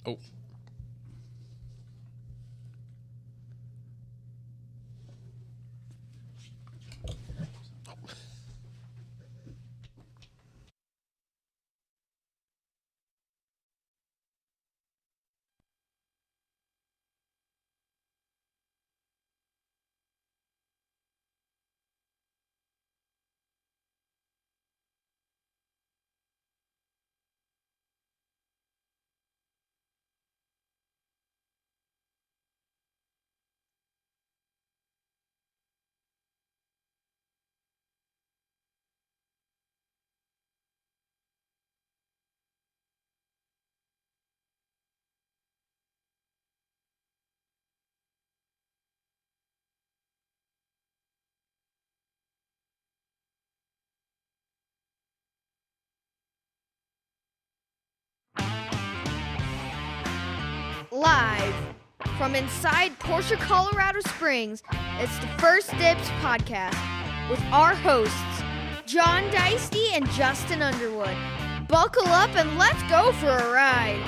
Oh. Live from inside Porsche, Colorado Springs, it's the First Dibs podcast with our hosts, John Deisty and Justin Underwood. Buckle up and let's go for a ride.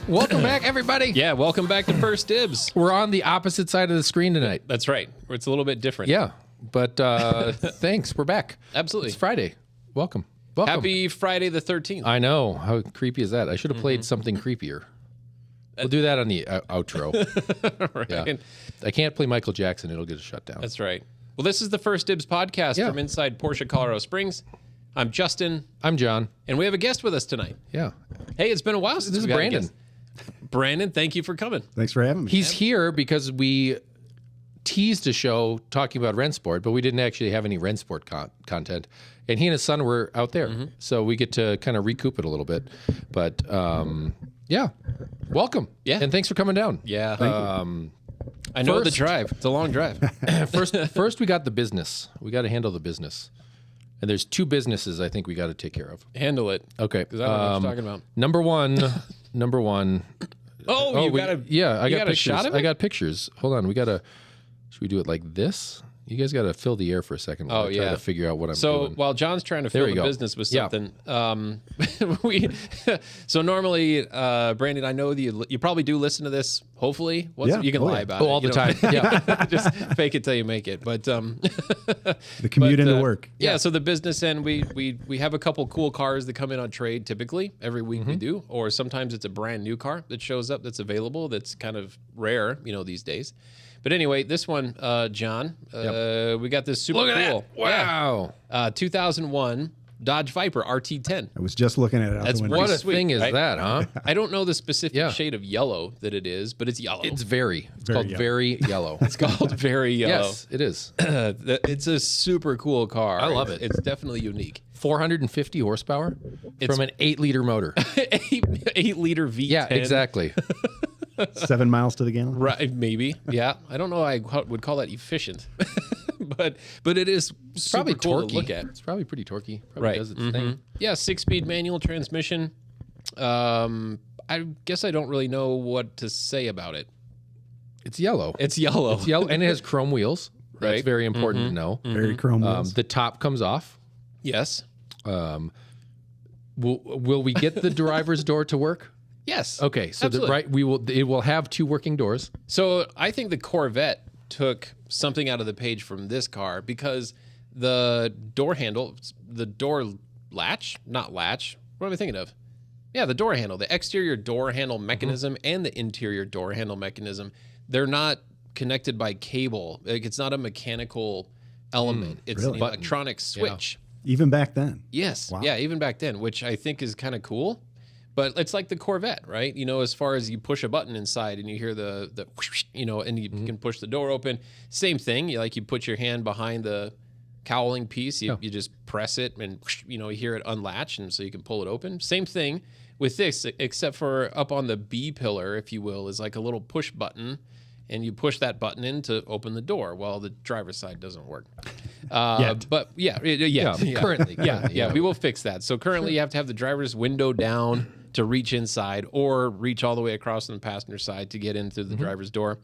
Welcome back, everybody. Yeah, welcome back to First Dibs. We're on the opposite side of the screen tonight. That's right. It's a little bit different. Yeah, but thanks. We're back. Absolutely. It's Friday. Welcome. Happy Friday the 13th. I know. How creepy is that? I should have played something creepier. We'll do that on the outro. Right. Yeah. I can't play Michael Jackson. It'll get us shut down. That's right. Well, this is the First Dibs podcast from inside Porsche, Colorado Springs. I'm Justin. I'm John. And we have a guest with us tonight. Yeah. Hey, it's been a while since This is we've had a Brandon. guest. Brandon, thank you for coming. Thanks for having me. He's here because we teased a show talking about Rennsport, but we didn't actually have any Rennsport content. And he and his son were out there. So we get to kind of recoup it a little bit. But yeah, welcome. Yeah. And thanks for coming down. Yeah. I know the first- drive. It's a long drive. First we got the business. We got to handle the business. And there's two businesses I think we got to take care of. Handle it. Okay. Because I don't know what you're talking about. Number one. Oh, you got a yeah, I got a pictures. shot of it? I got pictures. Hold on, should we do it like this? You guys got to fill the air for a second while I try to figure out what I'm So doing. while John's trying to fill the business with Yeah. something, so normally, Brandon, I know that you probably do listen to this. Hopefully, you can lie about it. all the You time. Yeah. just fake it till you make it. But The commute into work. Yeah. So the business end, we have a couple cool cars that come in on trade. Typically, every week we do, or sometimes it's a brand new car that shows up that's available. That's kind of rare, these days. But anyway, this one, John, we got this super Look at cool. that. Wow. Yeah. 2001 Dodge Viper RT10. I was just looking at it out That's the window. What a sweet, thing is right? that, huh? I don't know the specific Yeah. shade of yellow that it is, but it's yellow. It's Very called yellow. very yellow. It's called very yellow. Yes, it is. It's a super cool car. I love it. It's definitely unique. 450 horsepower It's- from an 8-liter motor. 8-liter V10. Yeah, exactly. 7 miles to the gallon. Right, maybe. Yeah, I don't know. I would call that efficient, but it is super Probably cool torquey. to look at. It's probably pretty torquey. Probably Right. does its thing. Yeah, 6-speed manual transmission. I guess I don't really know what to say about it. It's yellow. It's yellow. It's yellow, and it has chrome wheels. That's Right. very important to know. Very chrome wheels. The top comes off. Yes. Will we get the driver's door to work? Yes. Okay, so Absolutely. it will have 2 working doors. So I think the Corvette took something out of the page from this car because the door handle, the door latch, not latch. What am I thinking of? Yeah, the door handle, the exterior door handle mechanism and the interior door handle mechanism, they're not connected by cable. Like, it's not a mechanical element. It's really? an electronic switch. Even back then. Yes. Wow. Yeah, even back then, which I think is kind of cool. But it's like the Corvette, right? As far as you push a button inside and you hear the and you can push the door open. Same thing. You put your hand behind the cowling piece. You just press it and, you hear it unlatch, and so you can pull it open. Same thing with this, except for up on the B pillar, if you will, is like a little push button, and you push that button in to open the door. Well, the driver's side doesn't work. But currently, we will fix that. So currently you have to have the driver's window down to reach inside, or reach all the way across on the passenger side to get in through the driver's door.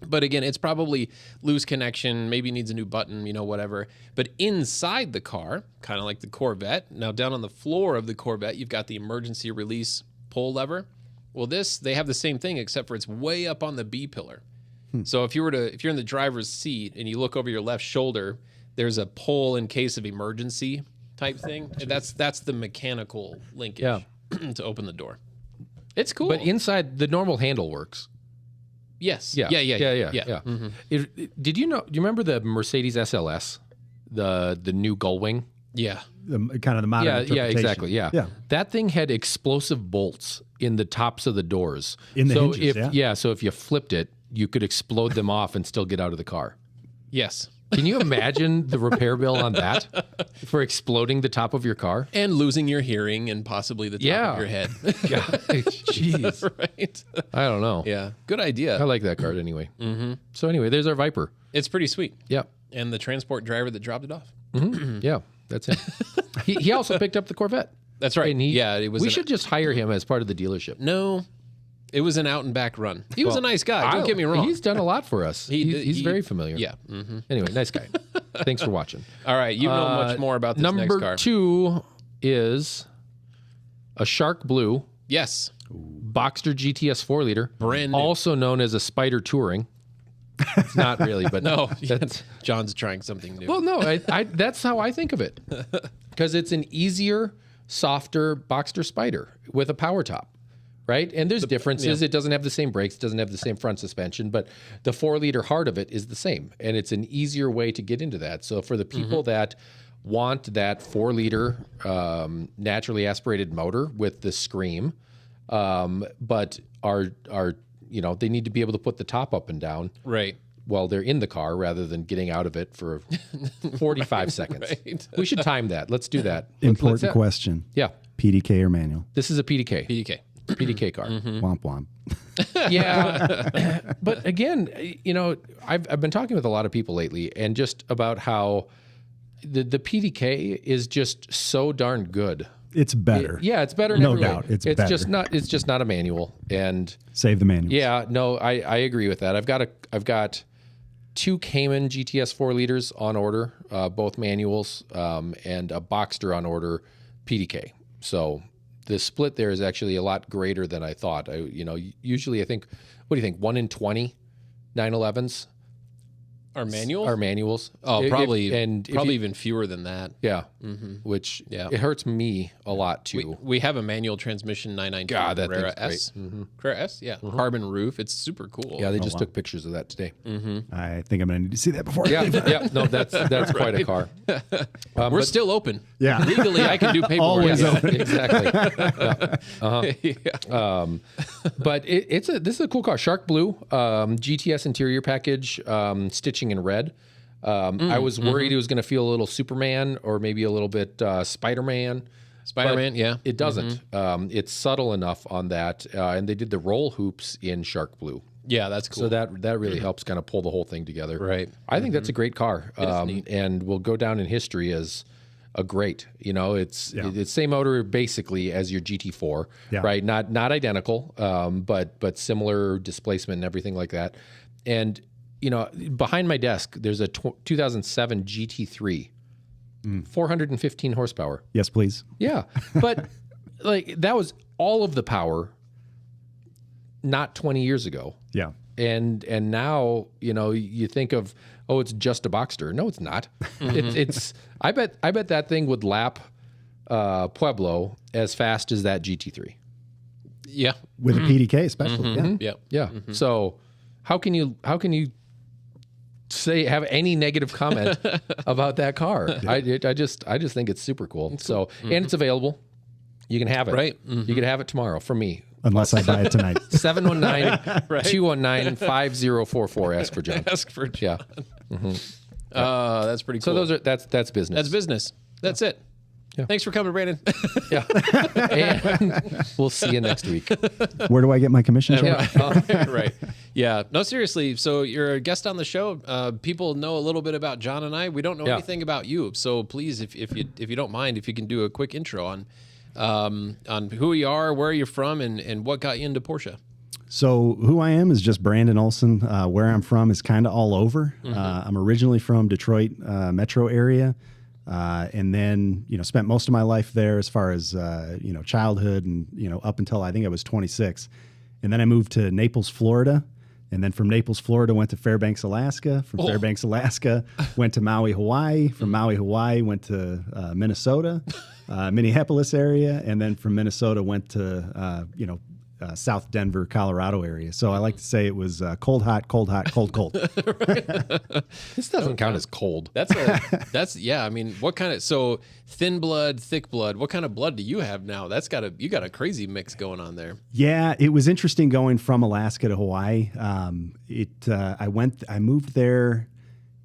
But again, it's probably loose connection, maybe needs a new button, whatever. But inside the car, kind of like the Corvette, now down on the floor of the Corvette, you've got the emergency release pull lever. Well, they have the same thing, except for it's way up on the B pillar. So if you're in the driver's seat and you look over your left shoulder, there's a pull in case of emergency type thing. And that's the mechanical linkage to open the door. It's cool. But inside, the normal handle works. Yes. Yeah. Mm-hmm. Do you remember the Mercedes SLS, the new Gullwing? Yeah. Kind of the modern interpretation. Exactly. Yeah. That thing had explosive bolts in the tops of the doors. In the hinges, so if you flipped it, you could explode them off and still get out of the car. Yes. Can you imagine the repair bill on that for exploding the top of your car? And losing your hearing and possibly the top of your head. Jeez. Right? I don't know. Yeah. Good idea. I like that card anyway. Mm-hmm. So anyway, there's our Viper. It's pretty sweet. Yeah. And the transport driver that dropped it off. Mm-hmm. Yeah, that's him. He also picked up the Corvette. That's right. And we should just hire him as part of the dealership. No. It was an out and back run. He was a nice guy. Don't get me wrong. He's done a lot for us. He's very familiar. Yeah. Mm-hmm. Anyway, nice guy. Thanks for watching. All right. You know much more about this next car. Number 2 is a Shark Blue. Yes. Boxster GTS 4-liter. Brand new. Also known as a Spider Touring. It's not really, but no. John's trying something new. Well, no. That's how I think of it. Because it's an easier, softer Boxster Spider with a power top. Right? And there's differences. It doesn't have the same brakes, doesn't have the same front suspension, but the 4-liter heart of it is the same. And it's an easier way to get into that. So for the people that want that 4-liter naturally aspirated motor with the Scream, but are they need to be able to put the top up and down. Right. While they're in the car rather than getting out of it for 45 seconds. Right. We should time that. Let's do that. Important question. Yeah. PDK or manual? This is a PDK. PDK car. Womp womp. Yeah. But again, I've been talking with a lot of people lately and just about how the PDK is just so darn good. It's better. It's better in no every doubt. way. It's better. It's just not a manual. And save the manual. Yeah, no, I agree with that. I've got 2 Cayman GTS 4-liters on order, both manuals, and a Boxster on order PDK. So the split there is actually a lot greater than I thought. Usually I think, what do you think? 1 in 20 911s are manuals? Are manuals. Oh, probably even fewer than that. Yeah. Mm-hmm. Which it hurts me a lot too. We have a manual transmission 992 Carrera S. Mm-hmm. Carrera S, yeah. Mm-hmm. Carbon roof. It's super cool. Yeah, they just took pictures of that today. Mm-hmm. I think I'm going to need to see that before. Yeah. No, that's quite a car. We're still open. Yeah. Legally, I can do paperwork. Always open. Exactly. But this is a cool car. Shark Blue, GTS interior package, stitching in red. I was worried it was going to feel a little Superman or maybe a little bit Spider-Man. Yeah. It doesn't. It's subtle enough on that. And they did the roll hoops in Shark Blue. Yeah, that's cool. So that really helps kind of pull the whole thing together. Right. I think that's a great car. And will go down in history as a great. It's same motor basically as your GT4, right? Not identical, but similar displacement and everything like that. And behind my desk, there's a 2007 GT3, 415 horsepower. Yes, please. Yeah, but that was all of the power, not 20 years ago. Yeah. And now you think of it's just a Boxster. No, it's not. It's I bet that thing would lap Pueblo as fast as that GT3. Yeah, with a PDK especially. Yeah. Mm-hmm. So how can you have any negative comment about that car? I just think it's super cool. So and it's available. You can have it. Right. You can have it tomorrow from me. Unless I buy it tonight. 719-219-5044. Ask for John. Ask for John. Yeah. Mm-hmm. That's pretty cool. So that's business. That's business. That's it. Yeah. Thanks for coming, Brandon. Yeah. And we'll see you next week. Where do I get my commission check? Yeah. Right. Yeah. No, seriously. So you're a guest on the show. People know a little bit about John and I. We don't know anything about you. So please, if you don't mind, if you can do a quick intro on who you are, where you're from, and what got you into Porsche. So who I am is just Brandon Olson. Where I'm from is kind of all over. I'm originally from Detroit metro area. And then, spent most of my life there as far as, childhood and, up until I think I was 26. And then I moved to Naples, Florida. And then from Naples, Florida, went to Fairbanks, Alaska. From Fairbanks, Alaska, went to Maui, Hawaii. From Maui, Hawaii, went to Minnesota, Minneapolis area. And then from Minnesota, went to, South Denver, Colorado area. So I like to say it was cold, hot, cold, hot, cold, cold. This doesn't count as cold. I mean, what kind of, so thin blood, thick blood, what kind of blood do you have now? You got a crazy mix going on there. Yeah, it was interesting going from Alaska to Hawaii. I moved there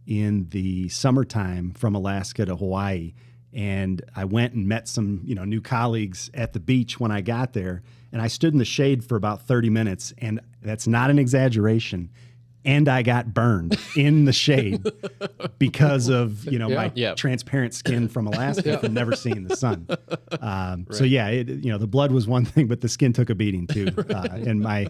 in the summertime from Alaska to Hawaii. And I went and met some, new colleagues at the beach when I got there. And I stood in the shade for about 30 minutes, and that's not an exaggeration. And I got burned in the shade because of, my transparent skin from Alaska from never seeing the sun. So the blood was one thing, but the skin took a beating too. And my,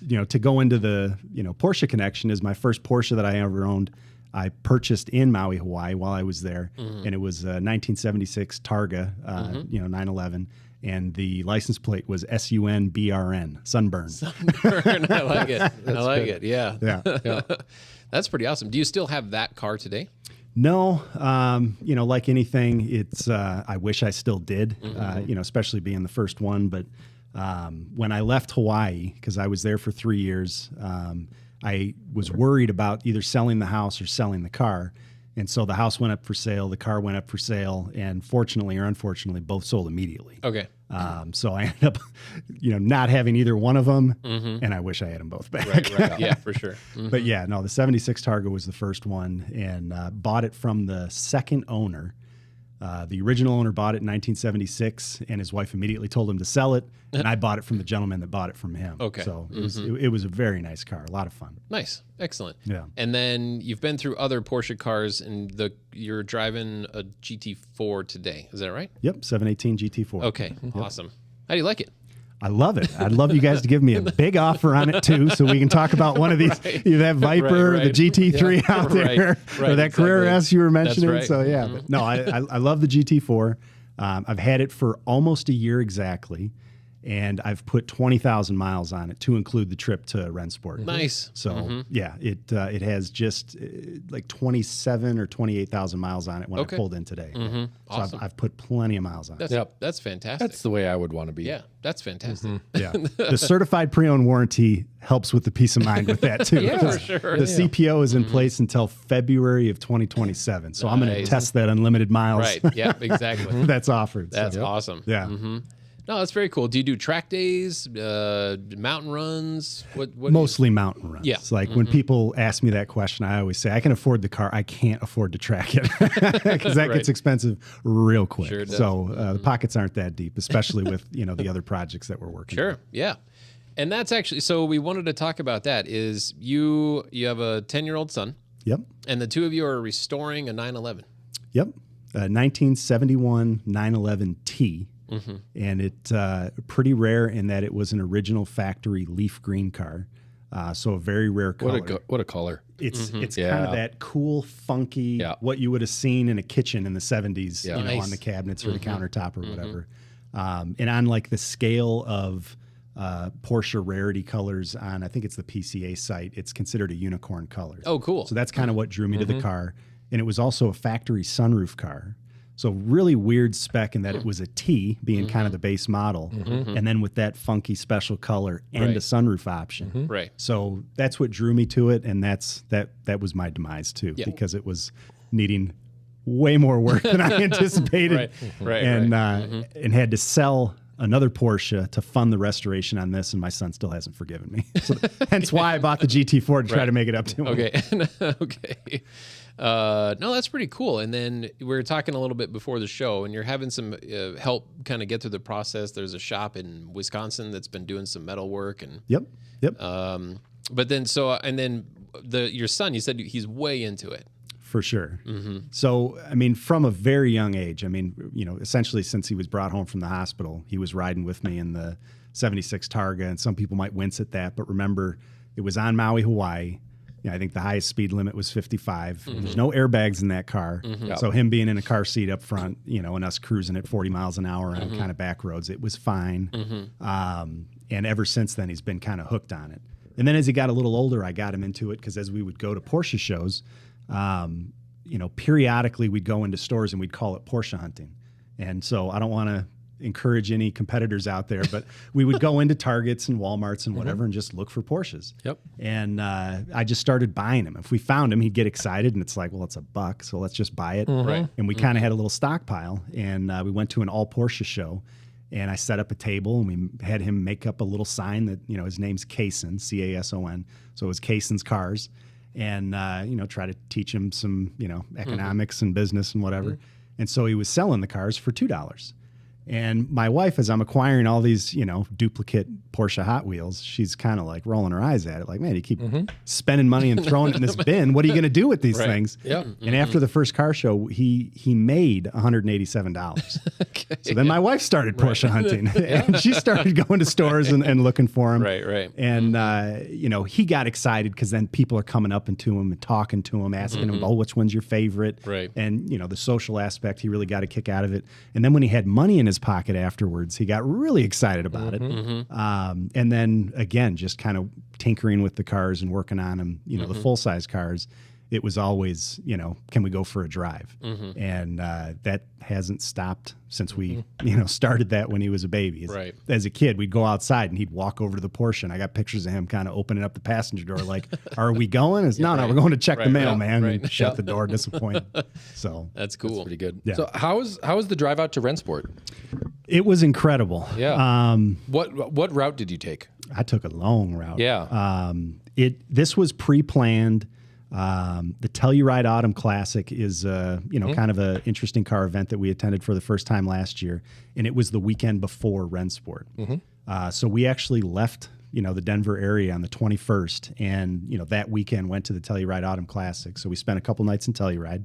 to go into the, Porsche connection is my first Porsche that I ever owned. I purchased in Maui, Hawaii while I was there, and it was a 1976 Targa, 911. And the license plate was SUNBRN, Sunburn. Sunburn, I like it. I like it. Yeah. Yeah. That's pretty awesome. Do you still have that car today? No. Like anything, it's, I wish I still did, especially being the first one. But when I left Hawaii, because I was there for 3 years, I was worried about either selling the house or selling the car. And so the house went up for sale, the car went up for sale, and fortunately or unfortunately, both sold immediately. Okay. So I ended up, not having either one of them, and I wish I had them both back. Right. Yeah, for sure. But yeah, no, the 76 Targa was the first one, and bought it from the second owner. The original owner bought it in 1976, and his wife immediately told him to sell it, and I bought it from the gentleman that bought it from him. Okay. So it was a very nice car, a lot of fun. Nice. Excellent. Yeah. And then you've been through other Porsche cars, and you're driving a GT4 today. Is that right? Yep, 718 GT4. Okay. Awesome. How do you like it? I love it. I'd love you guys to give me a big offer on it too, so we can talk about one of these, either that Viper, the GT3 out there, or that Carrera S you were mentioning. Right. So yeah, but no, I love the GT4. I've had it for almost a year exactly, and I've put 20,000 miles on it to include the trip to Rennsport. Nice. So yeah, it has just like 27 or 28,000 miles on it when I pulled in today. Awesome. So I've put plenty of miles on it. That's fantastic. That's the way I would want to be. Yeah, that's fantastic. Yeah, the certified pre-owned warranty helps with the peace of mind with that too. Yeah, for sure. The CPO is in place until February of 2027, so I'm going to test that unlimited miles. Right. Yeah. Exactly. That's offered. That's so. awesome. Yeah. No, that's very cool. Do you do track days, mountain runs? What Mostly mountain runs. Yeah. Like when people ask me that question, I always say I can afford the car. I can't afford to track it because that gets expensive real quick. Sure does. So the pockets aren't that deep, especially with the other projects that we're working on. Sure. Yeah. And that's actually, so we wanted to talk about that is you have a 10-year-old son. Yep. And the two of you are restoring a 911. Yep. 1971 911T. And it's pretty rare in that it was an original factory leaf green car. So a very rare color. What a color. It's kind of that cool, funky, what you would have seen in a kitchen in the 70s, on the cabinets or the countertop or whatever. And on like the scale of Porsche rarity colors on, I think it's the PCA site, it's considered a unicorn color. Oh, cool. So that's kind of what drew me to the car. And it was also a factory sunroof car. So really weird spec in that it was a T being kind of the base model, and then with that funky special color and a sunroof option. Right. So that's what drew me to it, and that was my demise too, because it was needing way more work than I anticipated, and had to sell another Porsche to fund the restoration on this, and my son still hasn't forgiven me. So hence why I bought the GT4 to try to make it up to him. Okay. Okay. No, that's pretty cool. And then we were talking a little bit before the show, and you're having some help kind of get through the process. There's a shop in Wisconsin that's been doing some metal work, and Yep. but then your son, you said he's way into it. For sure. So, I mean, from a very young age, essentially since he was brought home from the hospital, he was riding with me in the 76 Targa, and some people might wince at that, but remember, it was on Maui, Hawaii. I think the highest speed limit was 55. There's no airbags in that car. So him being in a car seat up front, and us cruising at 40 miles an hour on kind of back roads, it was fine. And ever since then, he's been kind of hooked on it. And then as he got a little older, I got him into it because as we would go to Porsche shows, periodically we'd go into stores and we'd call it Porsche hunting. And so I don't want to encourage any competitors out there, but we would go into Targets and Walmarts and whatever and just look for Porsches. Yep. And I just started buying them. If we found him, he'd get excited, and it's like, well, it's $1, so let's just buy it. Right. And we kind of had a little stockpile, and we went to an all Porsche show, and I set up a table, and we had him make up a little sign that, his name's Cason, C-A-S-O-N. So it was Cason's Cars. And, try to teach him some, economics and business and whatever. And so he was selling the cars for $2. And my wife, as I'm acquiring all these, duplicate Porsche Hot Wheels, she's kind of like rolling her eyes at it. Like, man, you keep spending money and throwing it in this bin. What are you going to do with these things? Yep. And after the first car show, he made $187. Okay. So then my wife started Porsche hunting. And she started going to stores and looking for them. Right. And, he got excited because then people are coming up into him and talking to him, asking him, oh, which one's your favorite? Right. And, the social aspect, he really got a kick out of it. And then when he had money in his pocket afterwards, he got really excited about it. And then again, just kind of tinkering with the cars and working on them, the full-size cars, it was always, can we go for a drive? And that hasn't stopped since we, started that when he was a baby. Right. As a kid, we'd go outside and he'd walk over to the Porsche, and I got pictures of him kind of opening up the passenger door like, are we going? No, we're going to check the mail, man. Right. And shut the door, disappointed. So That's cool. That's pretty good. Yeah. So how was the drive out to Rennsport? it was incredible. Yeah. What route did you take? I took a long route. Yeah. This was pre-planned. The Telluride Autumn Classic is kind of an interesting car event that we attended for the first time last year, and it was the weekend before Rennsport. So we actually left the Denver area on the 21st, and that weekend went to the Telluride Autumn Classic. So we spent a couple nights in Telluride.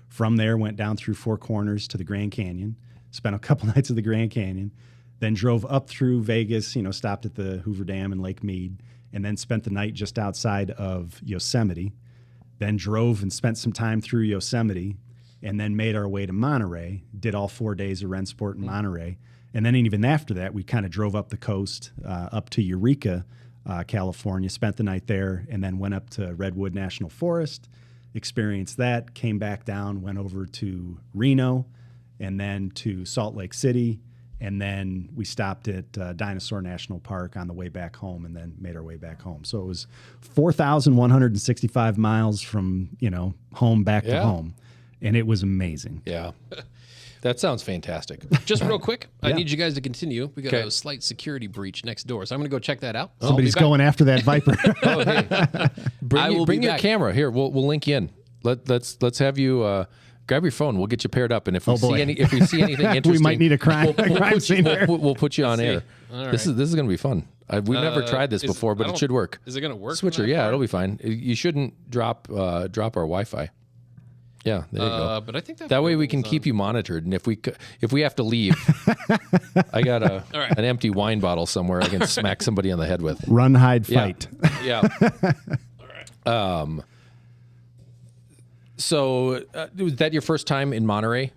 From there, went down through Four Corners to the Grand Canyon. Spent a couple nights at the Grand Canyon. Then drove up through Vegas. Stopped at the Hoover Dam and Lake Mead, and then spent the night just outside of Yosemite. Then drove and spent some time through Yosemite, and then made our way to Monterey. Did all 4 days of Rennsport in Monterey. And then even after that, we kind of drove up the coast, up to Eureka, California, spent the night there, and then went up to Redwood National Forest, experienced that, came back down, went over to Reno, and then to Salt Lake City, and then we stopped at Dinosaur National Park on the way back home, and then made our way back home. So it was 4,165 miles from home back to home, and it was amazing. Yeah. That sounds fantastic. Just real quick, I Yeah. need you guys to continue. We got Okay. a slight security breach next door, so I'm going to go check that out. Somebody's going after that Viper. Oh, hey. will Bring be your back. camera here. We'll link you in. Let's have you grab your phone. We'll get you paired up, and if we see anything interesting, We might need a crime scene there. We'll put you on air. All This is going to be fun. We've never tried this before, but it should work. Is it going to work? Switcher, yeah, it'll be fine. You shouldn't drop our Wi-Fi. Yeah, there you go. But I think That way we can keep you monitored, and if we have to leave, I got an empty wine bottle somewhere I can smack somebody on the head with. Run, hide, fight. Yeah. All right. So was that your first time in Monterey?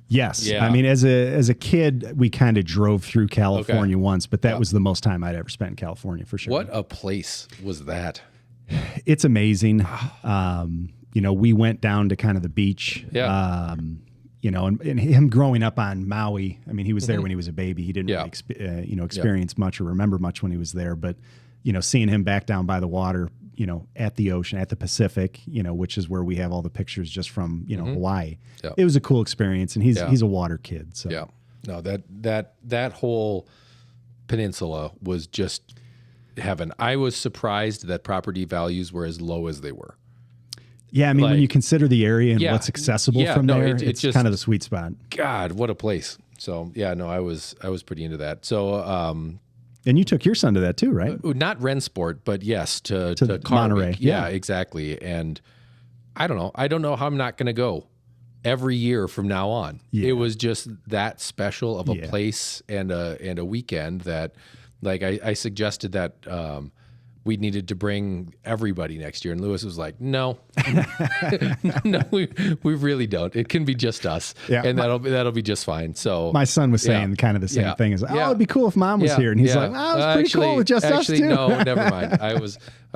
Yes. Yeah. I mean, as a kid, we kind of drove through California once, but that was the most time I'd ever spent in California for sure. What a place was that? It's amazing. We went down to kind of the beach. Yeah. And him growing up on Maui, I mean, he was there when he was a baby. He didn't really experience much or remember much when he was there. But, seeing him back down by the water, at the ocean, at the Pacific, which is where we have all the pictures just from, Hawaii. Yeah. It was a cool experience. And he's a water kid. So. Yeah. No, that whole peninsula was just heaven. I was surprised that property values were as low as they were. Yeah, I mean, when Like, you consider the area and yeah, what's accessible yeah, from no, there, it's it's just- kind of the sweet spot. God, what a place. So yeah, no, I was pretty into that. So And you took your son to that too, right? not Rennsport, but yes, to Car Monterey, Week. yeah. Exactly. And I don't know how I'm not going to go every year from now on. Yeah. It was just that special of a Yeah. place and a weekend that, like, I suggested that we needed to bring everybody next year, and Lewis was like, "No, no, we really don't. It can be just us, Yeah. and that'll be just fine." So My son was saying Yeah. kind of the same Yeah. thing. Is, oh, Yeah. it'd be cool if mom was here. And he's like, oh, it's pretty cool with just us too. No, never mind. I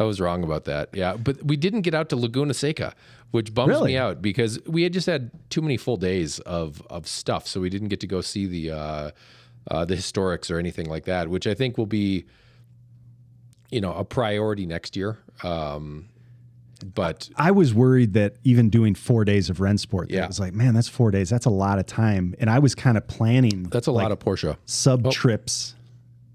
was wrong about that. Yeah, but we didn't get out to Laguna Seca, which bums Really? me out because we had just had too many full days of stuff, so we didn't get to go see the historics or anything like that, which I think will be, a priority next year. But I was worried that even doing 4 days of Rennsport, Yeah. it was like, man, that's 4 days. That's a lot of time. And I was kind of planning that's a lot of Porsche. sub trips.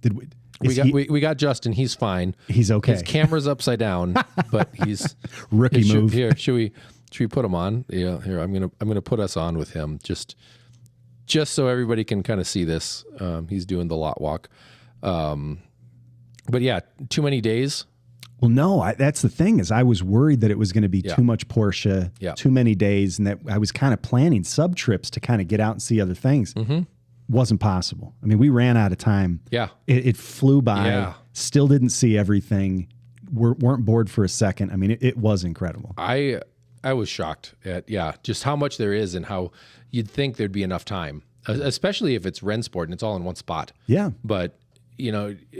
Did we? We got Justin. He's fine. He's okay. His camera's upside down, but he's Rookie move. Here, should we put him on? Yeah, here I'm gonna put us on with him just so everybody can kind of see this. He's doing the lot walk, but yeah, too many days. Well, no, that's the thing is I was worried that it was going to be Yeah. too much Porsche, Yeah. too many days, and that I was kind of planning sub trips to kind of get out and see other things. Wasn't possible. I mean, we ran out of time. Yeah. It flew by. Yeah. Still didn't see everything. Weren't bored for a second. I mean, it was incredible. I was shocked at just how much there is and how you'd think there'd be enough time, especially if it's Rennsport and it's all in one spot. Yeah. But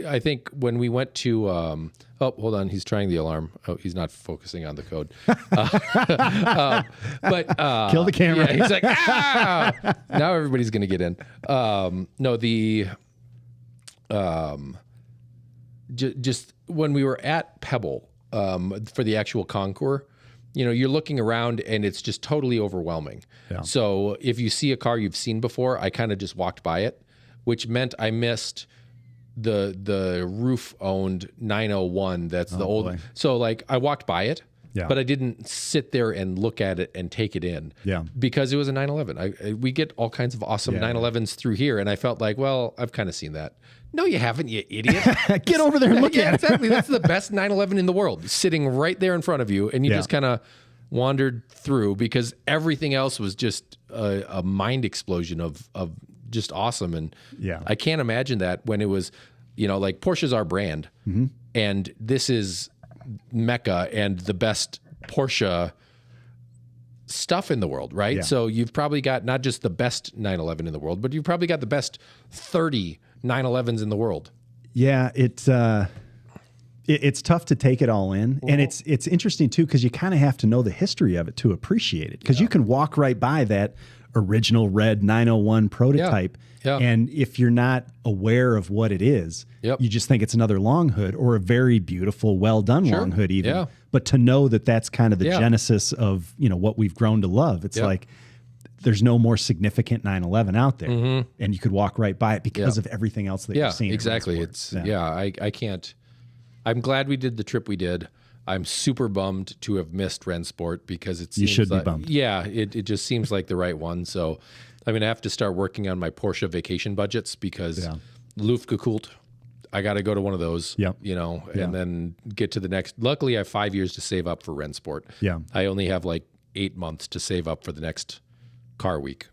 I think when we went to oh, hold on, he's trying the alarm. Oh, he's not focusing on the code. But Kill the camera. Yeah, he's like, ah! Now everybody's gonna get in. No, the just when we were at Pebble for the actual concours, you're looking around and it's just totally overwhelming. Yeah. So if you see a car you've seen before, I kind of just walked by it, which meant I missed the roof owned 901. That's the old. boy. So like I walked by it, Yeah. but I didn't sit there and look at it and take it in. Yeah. Because it was a 911. We get all kinds of awesome 911s through here, and I felt like, well, I've kind of seen that. No, you haven't, you idiot. Get over there and look Yeah, at it. exactly. That's the best 911 in the world, sitting right there in front of you, and you Yeah. just kind of wandered through because everything else was just a mind explosion of just awesome. And Yeah. I can't imagine that when it was, like Porsche's our brand, Mm-hmm. and this is Mecca and the best Porsche stuff in the world, right? Yeah. So you've probably got not just the best 911 in the world, but you've probably got the best 30 911s in the world. Yeah, it's tough to take it all in, and it's interesting too because you kind of have to know the history of it to appreciate it. Because you can walk right by that original red 901 prototype, Yeah. and if you're not aware of what it is, Yep. you just think it's another long hood or a very beautiful, well done Sure. long hood, even. Yeah. But to know that that's kind of the Yeah. genesis of what we've grown to love, it's Yep. like. There's no more significant 911 out there, and you could walk right by it because Mm-hmm. Yeah. of everything else that Yeah, you've seen. at exactly. Rennsport. It's I can't. I'm glad we did the trip we did. I'm super bummed to have missed Rennsport because it seems should be like, bummed. Yeah, it just seems like the right one. So I'm gonna have to start working on my Porsche vacation budgets because Luftgekult, I got to go to one of those. Yep. And then get to the next. Luckily, I have 5 years to save up for Rennsport. Yeah. I only have like 8 months to save up for the next car week.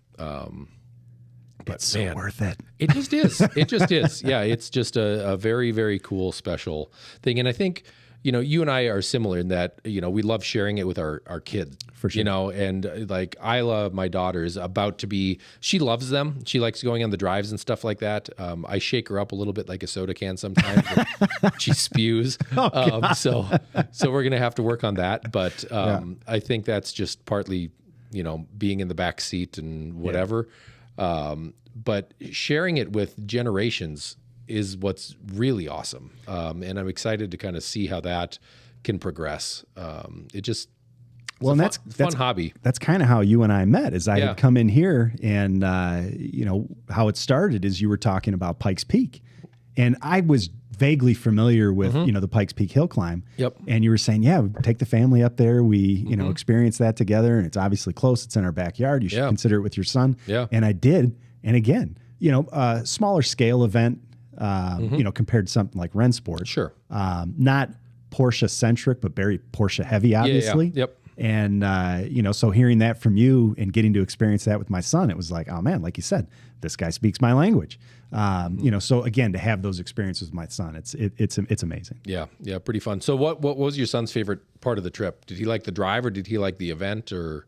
But It's so man, worth it. it just is. It just is. Yeah, it's just a very, very cool, special thing. And I think, you and I are similar in that, we love sharing it with our kids. For sure. And like Isla, my daughter, is about to be, she loves them. She likes going on the drives and stuff like that. I shake her up a little bit like a soda can sometimes. She spews. So we're going to have to work on that. But I think that's just partly, being in the back seat and whatever. But sharing it with generations is what's really awesome. And I'm excited to kind of see how that can progress. It just, Well, and it's a fun hobby. That's kind of how you and I met. Is I Yeah. had come in here, and how it started is you were talking about Pikes Peak, and I was vaguely familiar with, the Pikes Peak hill climb. Yep. And you were saying, yeah, we take the family up there. We, experience that together, and it's obviously close. It's in our backyard. You should consider it with your son. Yeah. And I did. And again, a smaller scale event, compared to something like Rennsport. Sure. Not Porsche centric, but very Porsche heavy, obviously. Yeah. Yep. And, so hearing that from you and getting to experience that with my son, it was like, oh man, like you said, this guy speaks my language. So again, to have those experiences with my son, it's amazing. Yeah. Yeah. Pretty fun. So what was your son's favorite part of the trip? Did he like the drive, or did he like the event, or?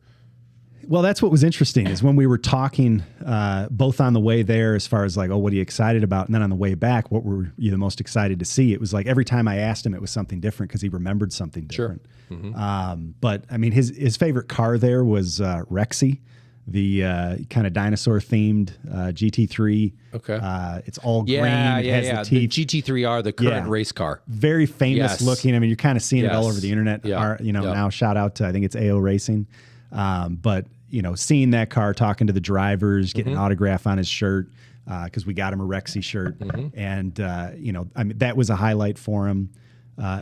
Well, that's what was interesting is when we were talking, both on the way there, as far as like, oh, what are you excited about? And then on the way back, what were you the most excited to see? It was like every time I asked him, it was something different because he remembered something different. Sure. Mm-hmm. But I mean, his favorite car there was Rexy, the kind of dinosaur themed GT3. Okay. It's all green. Yeah. It has The the teeth. GT3R, the current race car. Very famous Yes. looking. I mean, you're kind of seeing it all Yes. over the internet. Yeah. Now shout out to, I think it's AO Racing. But seeing that car, talking to the drivers, getting an autograph on his shirt, because we got him a Rexy shirt. And, I mean, that was a highlight for him.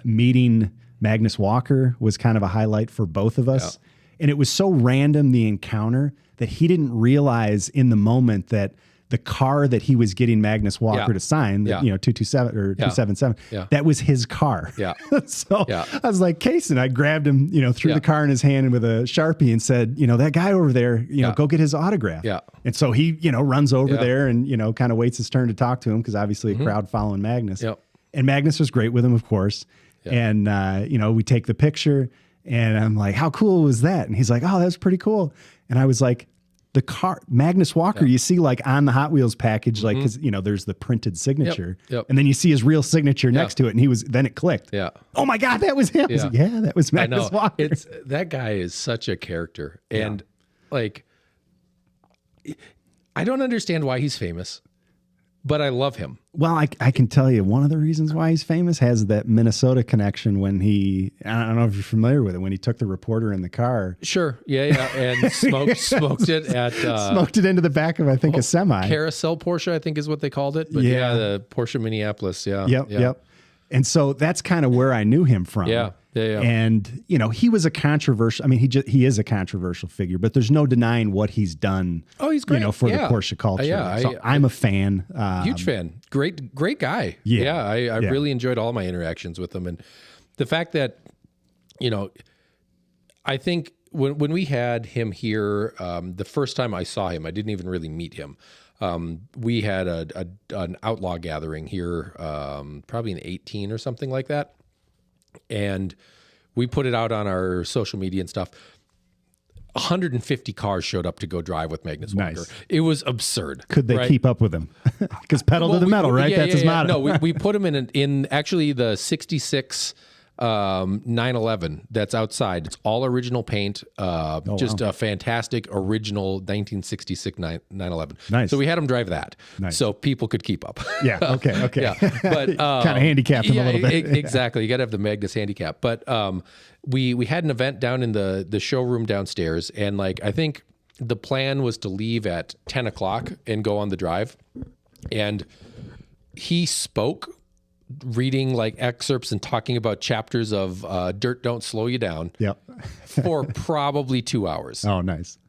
Meeting Magnus Walker was kind of a highlight for both of us. Yeah. And it was so random, the encounter, that he didn't realize in the moment that the car that he was getting Magnus Walker to sign, 227 or 277, that was his car. Yeah. So I was like, Case, and I grabbed him, threw the car in his hand with a Sharpie and said, that guy over there, go get his autograph. Yeah. And so he, runs over there and, kind of waits his turn to talk to him, because obviously a crowd following Magnus. Yep. And Magnus was great with him, of course. Yeah. And, we take the picture and I'm like, how cool was that? And he's like, oh, that's pretty cool. And I was like, the car, Magnus Walker, you see like on the Hot Wheels package, like, cause there's the printed signature and then you see his real signature next to it. And then it clicked. Yeah. Oh my God, that was him. I was like, yeah, that was Magnus Walker. That guy is such a character. And like, I don't understand why he's famous, but I love him. Well, I can tell you one of the reasons why he's famous has that Minnesota connection when I don't know if you're familiar with it, when he took the reporter in the car. Sure. Yeah. And smoked it at... smoked it into the back of, I think, a semi. Carousel Porsche, I think is what they called it. But the Porsche Minneapolis. Yeah. Yep. And so that's kind of where I knew him from. Yeah. And, he was a controversial, I mean, he is a controversial figure, but there's no denying what he's done. Oh, he's great. For the Porsche culture. So I'm a fan. Huge fan. Great guy. Yeah. I really enjoyed all my interactions with him. And the fact that, I think when we had him here, the first time I saw him, I didn't even really meet him. We had an outlaw gathering here, probably in 18 or something like that. And we put it out on our social media and stuff. 150 cars showed up to go drive with Magnus Walker. It was absurd. Could they keep up with him? Because pedal to the metal, right? That's his motto. No, we put him in actually the 66 911 that's outside. It's all original paint. Just a fantastic original 1966 911. Nice. So we had him drive that, so people could keep up. Yeah. Okay. Yeah. But kind of handicapped him a little bit. Exactly. You got to have the Magnus handicap. But we had an event down in the showroom downstairs, and like I think the plan was to leave at 10 o'clock and go on the drive, and he spoke, reading like excerpts and talking about chapters of Dirt Don't Slow You Down for probably 2 hours. Oh, nice.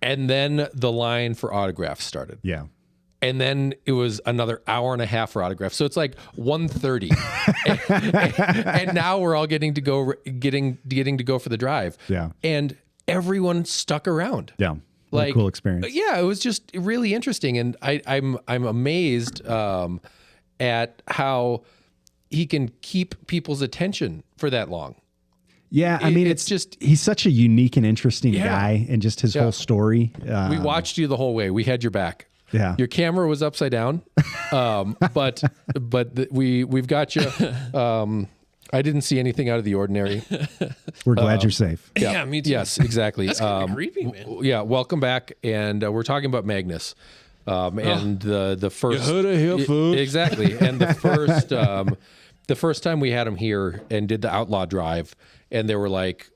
And then the line for autographs started. Yeah. And then it was another hour and a half for autographs. So it's like 1:30. and now we're all getting to go for the drive. Yeah. And everyone stuck around. Yeah. What a cool experience. Yeah, it was just really interesting. And I'm amazed at how he can keep people's attention for that long. Yeah, I mean, it's just he's such a unique and interesting guy, and just his whole story. We watched you the whole way. We had your back. Yeah, your camera was upside down, but we've got you. I didn't see anything out of the ordinary. We're glad you're safe. Yeah, me too. Yes, exactly. That's kind of creepy, man. Yeah, welcome back, and we're talking about Magnus. And the first you heard it here first. Exactly, and the first time we had him here and did the outlaw drive, and there were like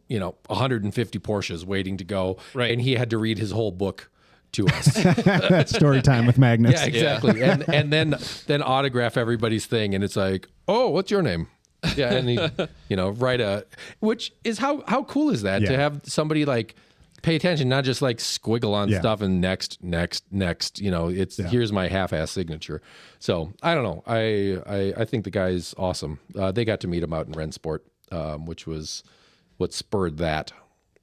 150 Porsches waiting to go, right, and he had to read his whole book to us. Story time with Magnus. Yeah, exactly. And then autograph everybody's thing, and it's like, oh, what's your name? Yeah, and write which is how cool is that to have somebody like pay attention, not just like squiggle on stuff and next. It's here's my half-ass signature. So I don't know. I think the guy's awesome. They got to meet him out in Rennsport, which was what spurred that.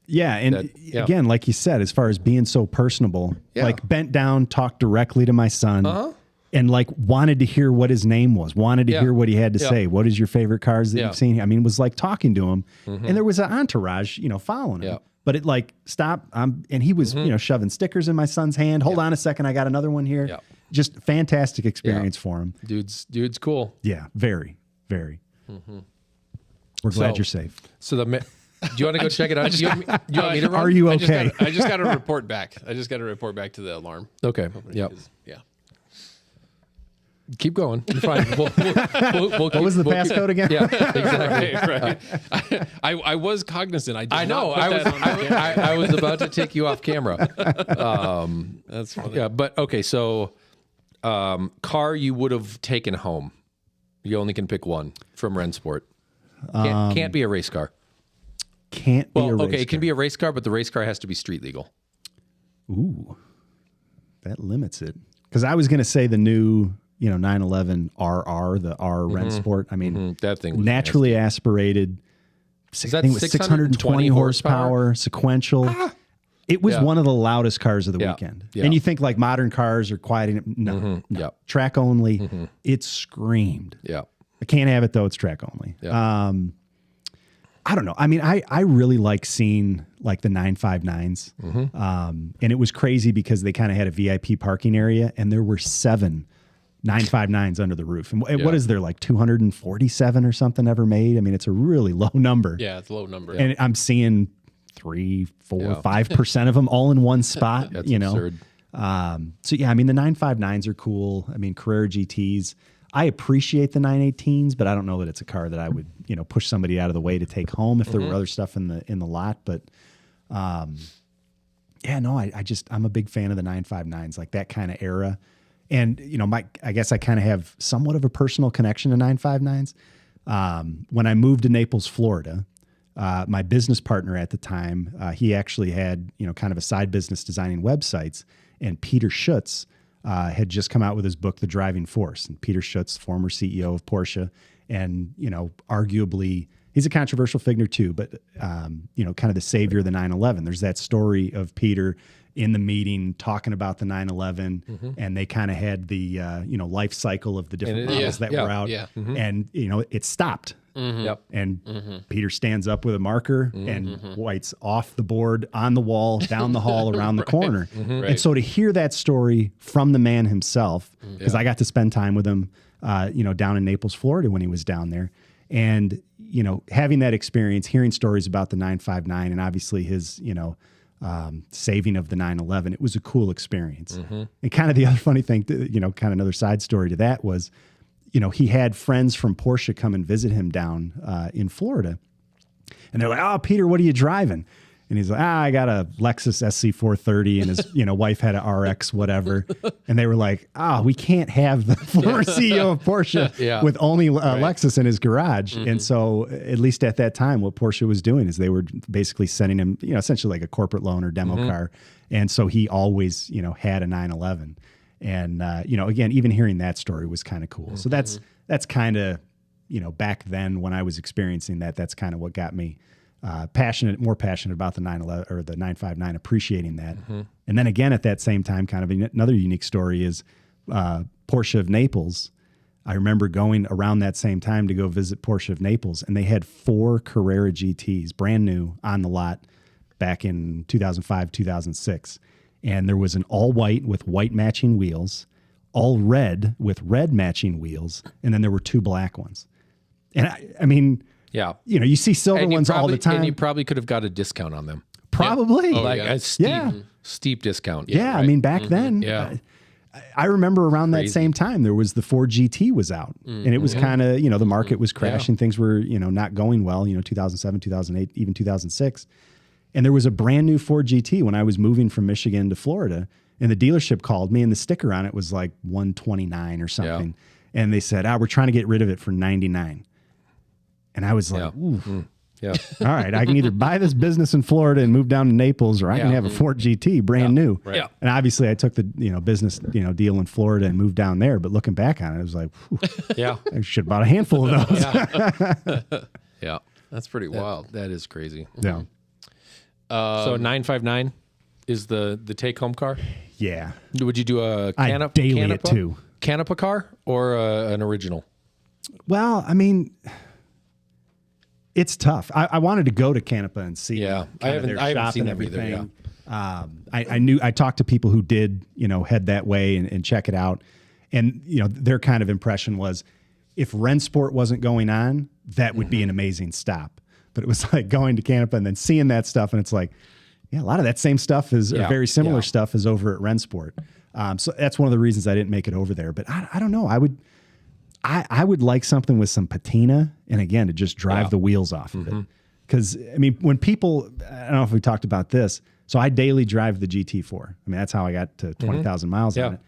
Yeah, and again, like you said, as far as being so personable, like bent down, talked directly to my son, and like wanted to hear what his name was, wanted to hear what he had to say. What is your favorite cars that you've seen? I mean, was like talking to him, and there was an entourage, following him. But it like stopped, and he was, shoving stickers in my son's hand. Hold on a second, I got another one here. Yeah. Just fantastic experience for him. Dude's cool. Yeah, very, very. We're glad you're safe. So do you want to go check it out? Do you want me to run? Are you okay? I just got to report back. I just got to report back to the alarm. Okay. Yep. Yeah. Keep going. You're fine. What was the passcode again? Yeah, exactly. Right. I was cognizant. I know. I was about to take you off camera. That's funny. Yeah, but okay. So, car you would have taken home. You only can pick one from Rennsport. Can't be a race car. Can't be a race car. Okay, it can be a race car, but the race car has to be street legal. Ooh, that limits it. Because I was going to say the new, 911 RR, the R Rennsport. I mean, that thing was naturally aspirated. Is that 620 horsepower, sequential. It was one of the loudest cars of the weekend. Yeah. And you think like modern cars are quiet. No. Track only. It screamed. Yeah. I can't have it though. It's track only. Yeah. I don't know. I mean, I really like seeing like the 959s. And it was crazy because they kind of had a VIP parking area and there were 7 959s under the roof. And what is there, like 247 or something ever made? I mean, it's a really low number. Yeah, it's a low number. And I'm seeing 3, 4, 5% of them all in one spot. That's absurd. So yeah, I mean, the 959s are cool. I mean, Carrera GTs. I appreciate the 918s, but I don't know that it's a car that I would, push somebody out of the way to take home if there were other stuff in the lot. But I'm a big fan of the 959s, like that kind of era. And, I guess I kind of have somewhat of a personal connection to 959s. When I moved to Naples, Florida, my business partner at the time, he actually had, kind of a side business designing websites, and Peter Schutz had just come out with his book, The Driving Force. And Peter Schutz, former CEO of Porsche, and, arguably, he's a controversial figure too, but, kind of the savior of the 911. There's that story of Peter in the meeting talking about the 911, and they kind of had the, life cycle of the different models that were out. Yeah. And, it stopped. Yep. And Peter stands up with a marker and whites off the board, on the wall, down the hall, around the corner. Right. And so to hear that story from the man himself, because I got to spend time with him, down in Naples, Florida when he was down there. And, having that experience, hearing stories about the 959 and obviously his, saving of the 911, it was a cool experience. And kind of the other funny thing, kind of another side story to that was, he had friends from Porsche come and visit him down in Florida. And they're like, "Oh, Peter, what are you driving?" And he's like, "I got a Lexus SC430," and his, wife had a RX, whatever. And they were like, we can't have the former CEO of Porsche with only Lexus in his garage. And so at least at that time, what Porsche was doing is they were basically sending him, essentially like a corporate loan or demo car. And so he always, had a 911. And, again, even hearing that story was kind of cool. So that's kind of, back then when I was experiencing that, that's kind of what got me more passionate about the 911 or the 959, appreciating that. And then again, at that same time, kind of another unique story is Porsche of Naples. I remember going around that same time to go visit Porsche of Naples, and they had 4 Carrera GTs, brand new, on the lot back in 2005, 2006. And there was an all white with white matching wheels, all red with red matching wheels, and then there were 2 black ones. And I mean, you see silver ones all the time. And you probably could have got a discount on them. Probably. A steep discount. Yeah, I mean, back then, I remember around that same time, there was the Ford GT was out, and it was kind of, the market was crashing. Things were, not going well, 2007, 2008, even 2006. And there was a brand new Ford GT when I was moving from Michigan to Florida, And the dealership called me, and the sticker on it was like 129 or something. And they said, we're trying to get rid of it for 99. And I was like, ooh. Yeah. All right, I can either buy this business in Florida and move down to Naples, or I can have a Ford GT brand new. Right. Yeah. And obviously I took the business deal in Florida and moved down there. But looking back on it, I was like, I should have bought a handful of those. Yeah. That's pretty wild. That is crazy. Yeah. So 959 is the take home car. Yeah. Would you do a I daily it too. Canapa car or an original? Well, I mean, it's tough. I wanted to go to Canapa and see. Yeah, I haven't seen them either. Yeah. I talked to people who did, head that way and check it out. And, their kind of impression was if Rennsport wasn't going on, that would be an amazing stop. But it was like going to Canapa and then seeing that stuff. And it's like, a lot of that same stuff or very similar stuff is over at Rennsport. So that's one of the reasons I didn't make it over there. But I don't know. I would like something with some patina, and again, to just drive the wheels off of it. Because, I mean, when people, I don't know if we talked about this, so I daily drive the GT4. I mean, that's how I got to 20,000 miles on it.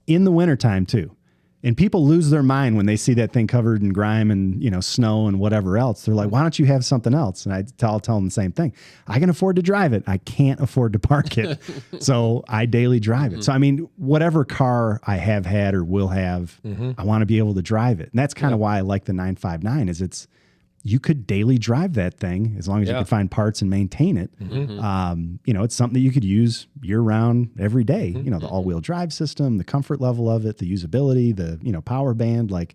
In the wintertime, too. And people lose their mind when they see that thing covered in grime and, snow and whatever else. They're like, why don't you have something else? And I'll tell them the same thing. I can afford to drive it. I can't afford to park it. So I daily drive it. So, I mean, whatever car I have had or will have, I want to be able to drive it. And that's kind of why I like the 959 is you could daily drive that thing as long as you can find parts and maintain it. It's something that you could use year round every day. The all-wheel drive system, the comfort level of it, the usability, the power band, like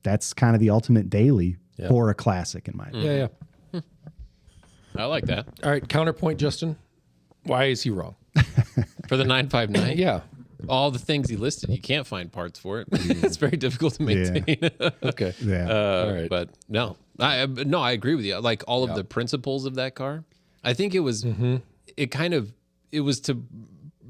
that's kind of the ultimate daily for a classic in my opinion. I like that. All right, counterpoint, Justin. Why is he wrong? For the 959? Yeah. All the things he listed, you can't find parts for it. It's very difficult to maintain. Okay. Yeah. All right. But no, I agree with you. Like all of the principles of that car, I think it was, it was to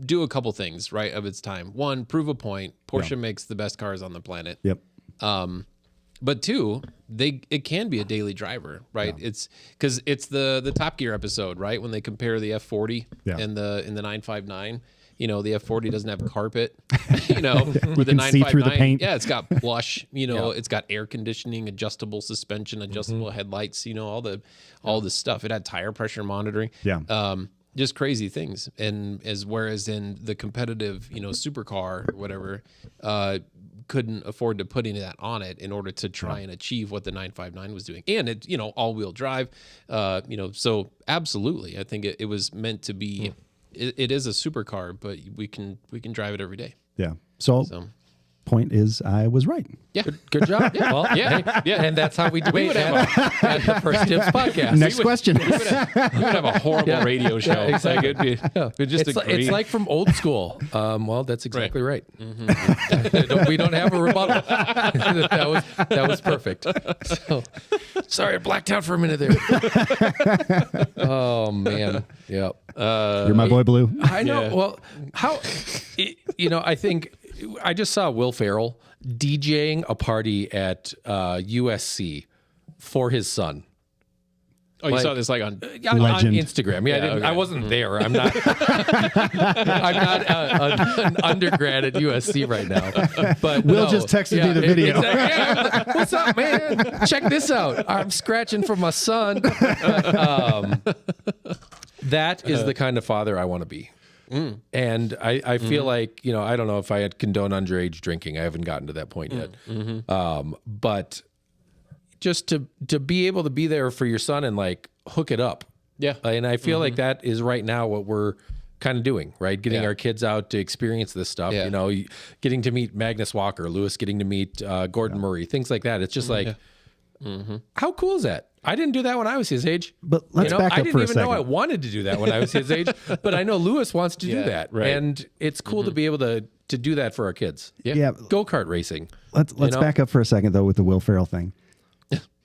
do a couple things, right, of its time. One, prove a point. Porsche makes the best cars on the planet. Yep. But two, it can be a daily driver, right? It's because it's the Top Gear episode, right? When they compare the F40 and the 959. The F40 doesn't have carpet, with the 959. See through the paint. Yeah, it's got plush, it's got air conditioning, adjustable suspension, adjustable headlights, all the stuff. It had tire pressure monitoring. Yeah. Just crazy things. And whereas in the competitive, supercar or whatever, couldn't afford to putting that on it in order to try and achieve what the 959 was doing. And it, all-wheel drive, so absolutely. I think it was meant to be it is a supercar, but we can drive it every day. Yeah. So point is, I was right. Yeah. Good job. Yeah. Well, and that's how we debate at the First Dibs podcast. Next question. We would have a horrible radio show. Yeah, exactly. We'd just agree. It's like from old school. Well, that's exactly right. We don't have a rebuttal. that was perfect. So, sorry, I blacked out for a minute there. Oh man. Yep. You're my boy, Blue. I know. Yeah. Well, I think I just saw Will Ferrell DJing a party at USC for his son. Oh, you saw this on Instagram? Yeah, I wasn't there. I'm not. I'm not an undergrad at USC right now. But Will just texted me the video. Exactly. What's up, man? Check this out. I'm scratching for my son. That is the kind of father I want to be. And I feel like, I don't know if I had condoned underage drinking. I haven't gotten to that point yet. But just to be able to be there for your son and like hook it up. Yeah. And I feel like that is right now what we're kind of doing, right? Getting our kids out to experience this stuff, getting to meet Magnus Walker, Lewis getting to meet Gordon Murray, things like that. It's just like, how cool is that? I didn't do that when I was his age. But let's back up for a second. I didn't even know I wanted to do that when I was his age, but I know Lewis wants to do that. Right. And it's cool to be able to do that for our kids. Yeah. Go-kart racing. Let's back up for a second, though, with the Will Ferrell thing.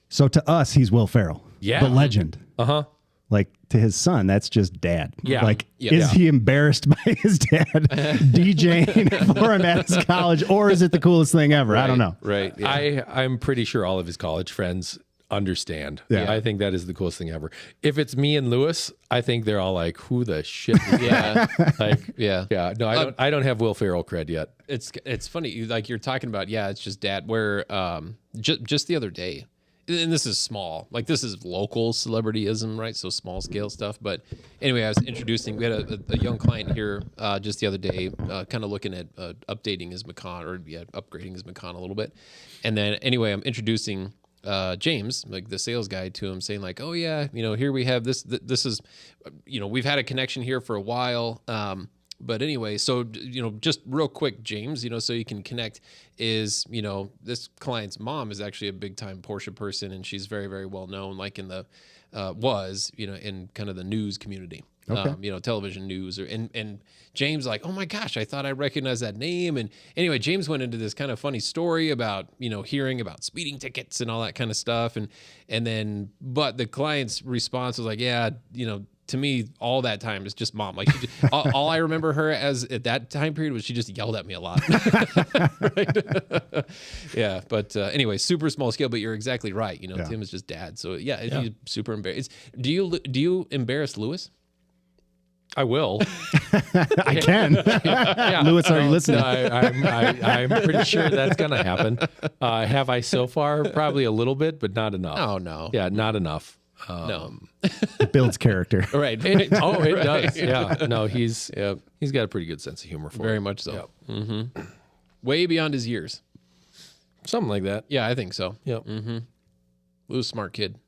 So to us, he's Will Ferrell. Yeah. The legend. Uh-huh. Like to his son, that's just dad. Yeah. Like, is he embarrassed by his dad DJing for him at his college, or is it the coolest thing ever? I don't know. Right. Yeah. I'm pretty sure all of his college friends understand. Yeah. I think that is the coolest thing ever. If it's me and Lewis, I think they're all like, "Who the shit?" Yeah. Like, Yeah. yeah. No, I don't have Will Ferrell cred yet. It's funny, like you're talking about, it's just dad, where just the other day, and this is small, like this is local celebrityism, right? So small scale stuff. But anyway, I was introducing, we had a young client here just the other day, kind of looking at updating his Macan, or upgrading his Macan a little bit. And then anyway, I'm introducing James, like the sales guy, to him, saying like, "Oh yeah, here we have this. This is, we've had a connection here for a while. But anyway, so just real quick, James, so you can connect, is this client's mom is actually a big time Porsche person, and she's very, very well known, like in the in kind of the news community." Okay. Television news, and James like, "Oh my gosh, I thought I recognized that name." And anyway, James went into this kind of funny story about, hearing about speeding tickets and all that kind of stuff. And then, but the client's response was like, "Yeah, to me, all that time is just mom. Like, all I remember her as at that time period was she just yelled at me a lot." Right? Yeah. But anyway, super small scale, but you're exactly right. Tim is just dad. So he's super embarrassed. Do you embarrass Lewis? I will. I can. Yeah. Lewis, are you listening? I'm pretty sure that's going to happen. Have I so far? Probably a little bit, but not enough. Oh, no. Yeah, not enough. No. It builds character. Right. It does. Yeah. No, he's got a pretty good sense of humor for Very him. much so. Yep. Mm-hmm. Way beyond his years. Something like that. Yeah, I think so. Yep. Mm-hmm. Lou's smart kid.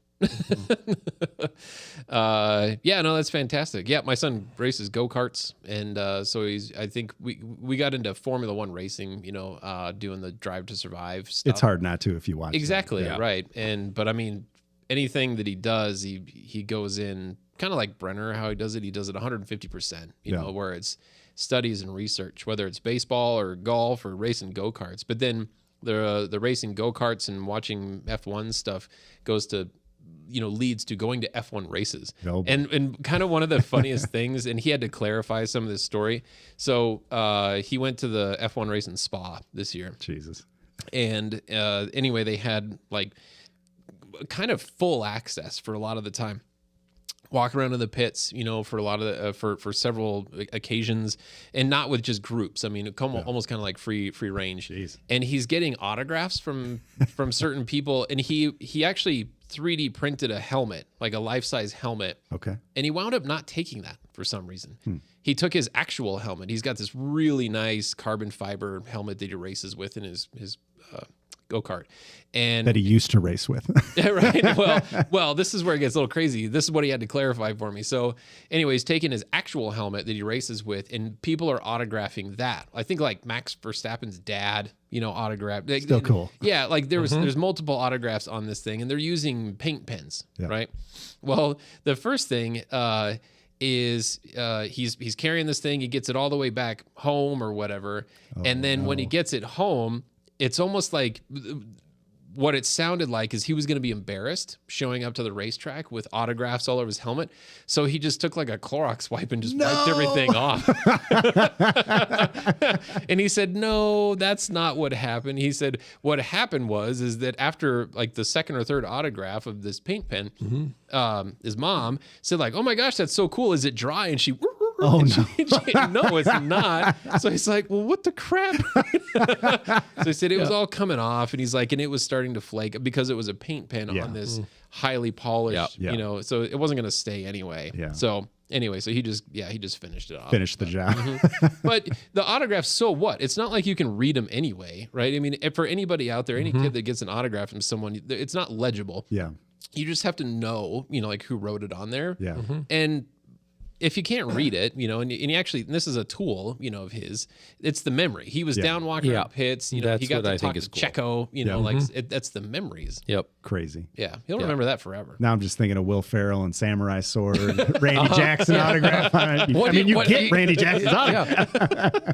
No, that's fantastic. Yeah, my son races go-karts, and so I think we got into Formula One racing, doing the Drive to Survive stuff. It's hard not to if you watch. Exactly, Yeah. right. But I mean, anything that he does, he goes in kind of like Brenner, how he does it 150%, where it's studies and research, whether it's baseball or golf or racing go-karts. But then the racing go-karts and watching F1 stuff goes to, leads to going to F1 races. Oh, and kind of one of the funniest things, and he had to clarify some of this story. So he went to the F1 race in Spa this year. Jesus. And anyway, they had like kind of full access for a lot of the time. Walk around in the pits, for a lot of the, for several occasions, and not with just groups. I mean, almost kind of like free range. Jeez. And he's getting autographs from certain people, and he actually 3D printed a helmet, like a life-size helmet. Okay. And he wound up not taking that for some reason. He took his actual helmet. He's got this really nice carbon fiber helmet that he races with in his go-kart. And that he used to race with. right. Well, this is where it gets a little crazy. This is what he had to clarify for me. So anyway, he's taking his actual helmet that he races with, and people are autographing that. I think like Max Verstappen's dad, autographed. Still cool. Yeah, like there's multiple autographs on this thing, and they're using paint pens, right? Well, the first thing is he's carrying this thing. He gets it all the way back home or whatever, and then when he gets it home, it's almost like what it sounded like is he was going to be embarrassed showing up to the racetrack with autographs all over his helmet. So he just took like a Clorox wipe and just wiped everything off. And he said, "No, that's not what happened." He said, what happened is that after like the second or third autograph of this paint pen, his mom said like, "Oh my gosh, that's so cool. Is it dry?" And she, Oh, no. no, it's not. So he's like, "Well, what the crap?" So he said it was all coming off, and he's like, and it was starting to flake because it was a paint pen on this highly polished, so it wasn't going to stay anyway. Yeah. So anyway, so he just finished it off. Finished the job. But the autographs, so what? It's not like you can read them anyway, right? I mean, for anybody out there, any kid that gets an autograph from someone, it's not legible. Yeah. You just have to know, like who wrote it on there. Yeah. And if you can't read it, and he actually, and this is a tool, of his, it's the memory. He was down walking around pits, That's he got what to I talk think to is cool. Checo, that's the memories. Yep. Crazy. Yeah. He'll remember that forever. Now I'm just thinking of Will Ferrell and Samurai Sword, Randy Jackson autograph on it. You get Randy Jackson's autograph.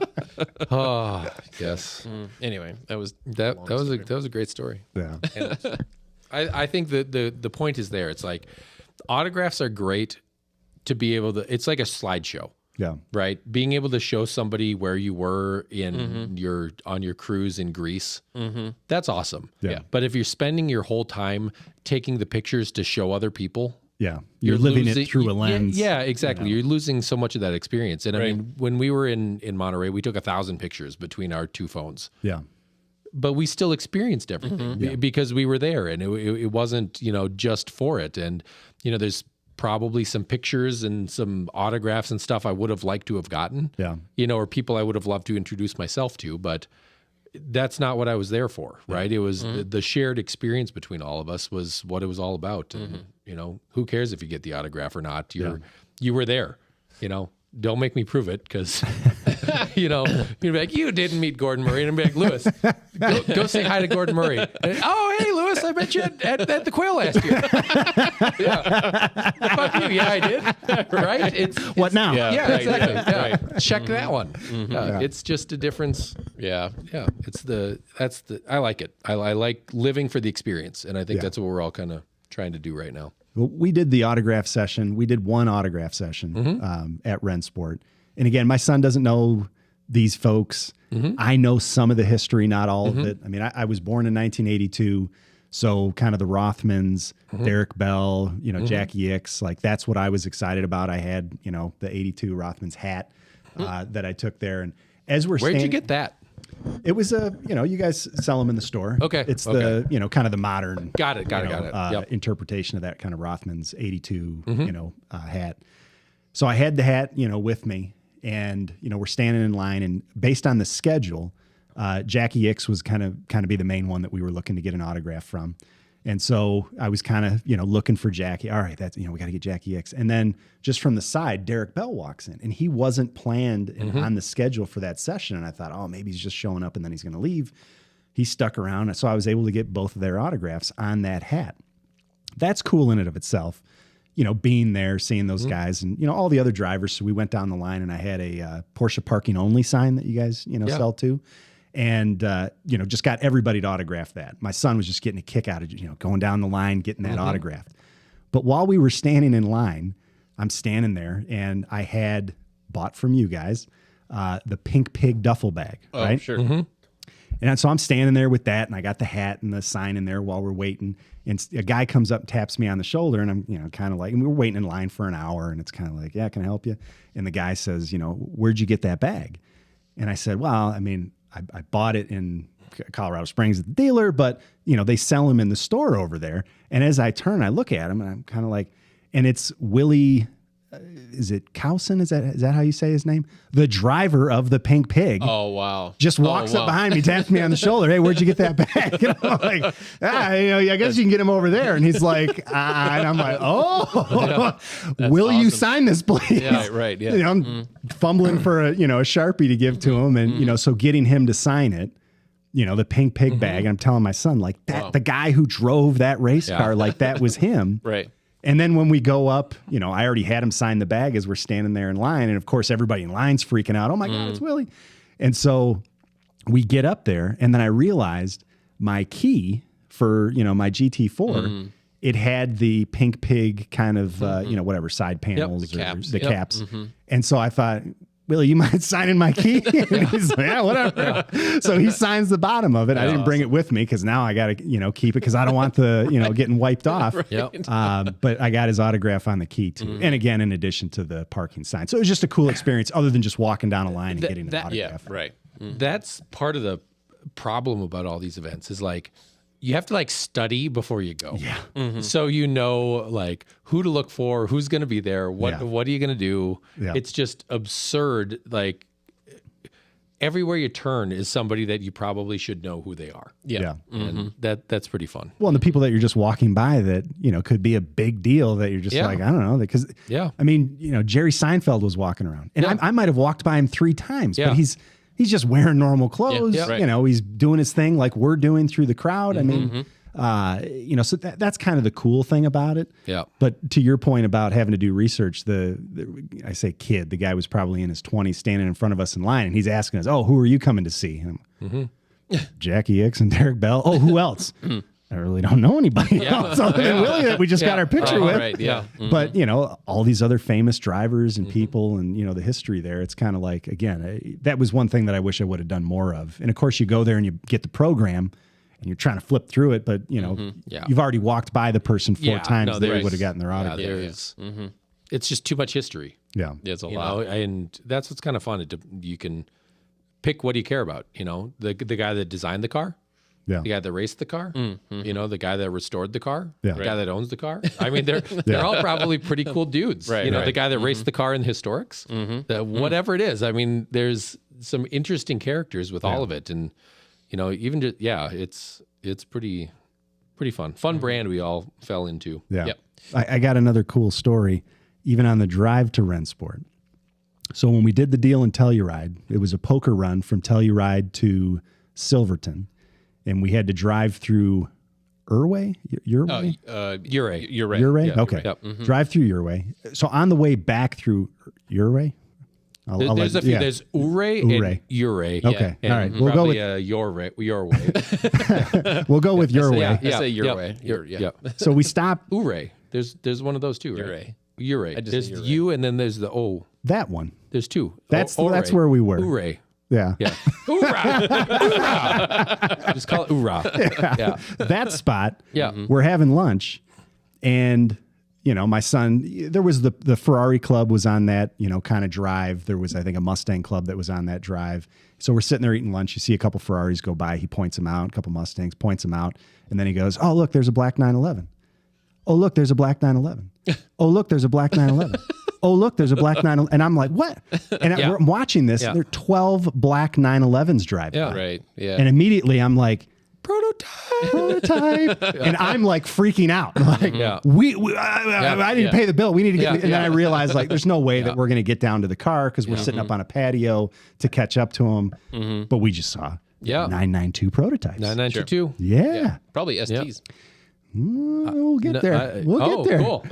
Oh, yes. Anyway, that was a great story. Yeah. And I think the point is there. It's like autographs are great to be able to. It's like a slideshow. Yeah. Right. Being able to show somebody where you were in on your cruise in Greece, that's awesome. Yeah. But if you're spending your whole time taking the pictures to show other people, Yeah. You're living it through a lens. Yeah, exactly. You're losing so much of that experience. And I Right. mean, when we were in Monterey, we took 1,000 pictures between our 2 phones. Yeah. But we still experienced everything because we were there, and it wasn't, just for it. And, there's probably some pictures and some autographs and stuff I would have liked to have gotten, Yeah. or people I would have loved to introduce myself to, but that's not what I was there for, right? It was the shared experience between all of us was what it was all about. And, who cares if you get the autograph or not? You were there, Don't make me prove it, because, you'd be like, you didn't meet Gordon Murray. And I'm like, Lewis, go say hi to Gordon Murray. And, oh, hey, Lewis, I met you at the Quail last year. Yeah. Fuck you. Yeah, I did. Right? What now? Yeah, right, exactly. yeah, Yeah. right. Check that one. It's just a difference. Yeah. Yeah. I like it. I like living for the experience. And I think that's what we're all kind of trying to do right now. Well, we did the autograph session. We did one autograph session at Rennsport. And again, my son doesn't know these folks. I know some of the history, not all of it. I mean, I was born in 1982. So kind of the Rothmans, Derek Bell, Jackie Ickes, like that's what I was excited about. I had, the 82 Rothmans hat that I took there. And as Where'd you get that? It was you guys sell them in the store. Okay. It's the, kind of the modern. Got it. Yep. Interpretation of that kind of Rothman's 82, hat. So I had the hat, with me, and, we're standing in line, and based on the schedule, Jackie Ickes was kind of be the main one that we were looking to get an autograph from. And so I was kind of, looking for Jackie. All right, that's, we got to get Jackie Ickes. And then just from the side, Derek Bell walks in, and he wasn't planned on the schedule for that session. And I thought, oh, maybe he's just showing up and then he's going to leave. He stuck around. So I was able to get both of their autographs on that hat. That's cool in and of itself, being there, seeing those guys and, all the other drivers. So we went down the line, and I had a Porsche parking only sign that you guys, sell to. And, just got everybody to autograph that. My son was just getting a kick out of, going down the line, getting that autographed. But while we were standing in line, I'm standing there, and I had bought from you guys the Pink Pig duffel bag, right? Sure. And so I'm standing there with that, and I got the hat and the sign in there while we're waiting. And a guy comes up and taps me on the shoulder, and I'm, kind of like, and we were waiting in line for an hour, and it's kind of like, yeah, can I help you? And the guy says, where'd you get that bag? And I said, well, I mean, I bought it in Colorado Springs at the dealer, but, they sell them in the store over there. And as I turn, I look at him, and I'm kind of like, and it's Willie, is it Cowson? Is that how you say his name? The driver of the Pink Pig. Oh, wow. Just walks up behind me, taps me on the shoulder. Hey, where'd you get that bag? Like, I guess you can get him over there. And he's like, and I'm like, will you sign this, please? Yeah, right. Yeah. I'm fumbling for a Sharpie to give to him. And, so getting him to sign it, the Pink Pig bag. I'm telling my son, like that, the guy who drove that race car, like that was him. Right. And then when we go up, I already had him sign the bag as we're standing there in line. And of course, everybody in line's freaking out. Oh my God, it's Willie. And so we get up there, and then I realized my key for, my GT4, it had the Pink Pig kind of, whatever side panels, the caps. the caps. And so I thought, Willie, you mind signing my key? And he's like, yeah, whatever. So he signs the bottom of it. I didn't bring it with me because now I got to, keep it because I don't want the, getting wiped off. But I got his autograph on the key too. And again, in addition to the parking sign. So it was just a cool experience other than just walking down a line and getting an autograph. Yeah, right. That's part of the problem about all these events is like, you have to like study before you go. Yeah. So like who to look for, who's going to be there, what are you going to do? Yeah. It's just absurd. Like everywhere you turn is somebody that you probably should know who they are. Yeah. And that's pretty fun. Well, and the people that you're just walking by that, could be a big deal that you're just like, I don't know. Because, I mean, Jerry Seinfeld was walking around. And I might have walked by him 3 times, but he's just wearing normal clothes. Yeah, right. He's doing his thing like we're doing through the crowd. I mean, so that's kind of the cool thing about it. Yeah. But to your point about having to do research, I say kid, the guy was probably in his 20s standing in front of us in line, and he's asking us, oh, who are you coming to see? And Jackie Ickes and Derek Bell. Oh, who else? I really don't know anybody else other than Willie that we just got our picture with. Right. Yeah. Mm-hmm. But, all these other famous drivers and people and, the history there, it's kind of like, again, that was one thing that I wish I would have done more of. And of course you go there and you get the program and you're trying to flip through it, but you've already walked by the person 4 times. They would have gotten their autograph. It's just too much history. Yeah. It's a lot. And that's what's kind of fun. You can pick what you care about. The guy that designed the car. Yeah. The guy that raced the car, the guy that restored the car, Yeah. the guy that owns the car. I mean, they're all probably pretty cool dudes. Right, the guy that raced the car in the historics, whatever it is. I mean, there's some interesting characters with all of it, and even just it's pretty fun. Fun brand we all fell into. Yeah. Yep. I got another cool story, even on the drive to Rennsport. So when we did the deal in Telluride, it was a poker run from Telluride to Silverton. And we had to drive through Uray? Uray. Uray? Yeah, okay. Yep. Mm-hmm. Drive through Uray. So on the way back through Uray? There's a few. There's Uray and Uray. Okay. And all right. We'll go with your way. we'll go with your way. I say your way. So we stop Uray. There's one of those too, right? Uray. There's the U and then there's the O. that one. There's 2. That's where we were. Uray. Yeah. Yeah. Hoorah! Hoorah! Just call it hoorah. Yeah. That spot. Yeah. We're having lunch, and my son. There was the Ferrari club was on that kind of drive. There was I think a Mustang club that was on that drive. So we're sitting there eating lunch. You see a couple Ferraris go by. He points them out. A couple Mustangs points them out, and then he goes, "Oh look, there's a black 911. Oh look, there's a black 911. Oh look, there's a black 911." Oh, look, there's a black 911. And I'm like, what? And I'm watching this. Yeah. There are 12 black 911s driving by. Right. Yeah. And immediately I'm like, prototype. And I'm like freaking out. Like, I didn't pay the bill. We need to get, and then I realized like, there's no way that we're going to get down to the car because we're sitting up on a patio to catch up to them. But we just saw 992 prototypes. 992. Yeah. Probably STs. We'll get there. We'll get there. Cool.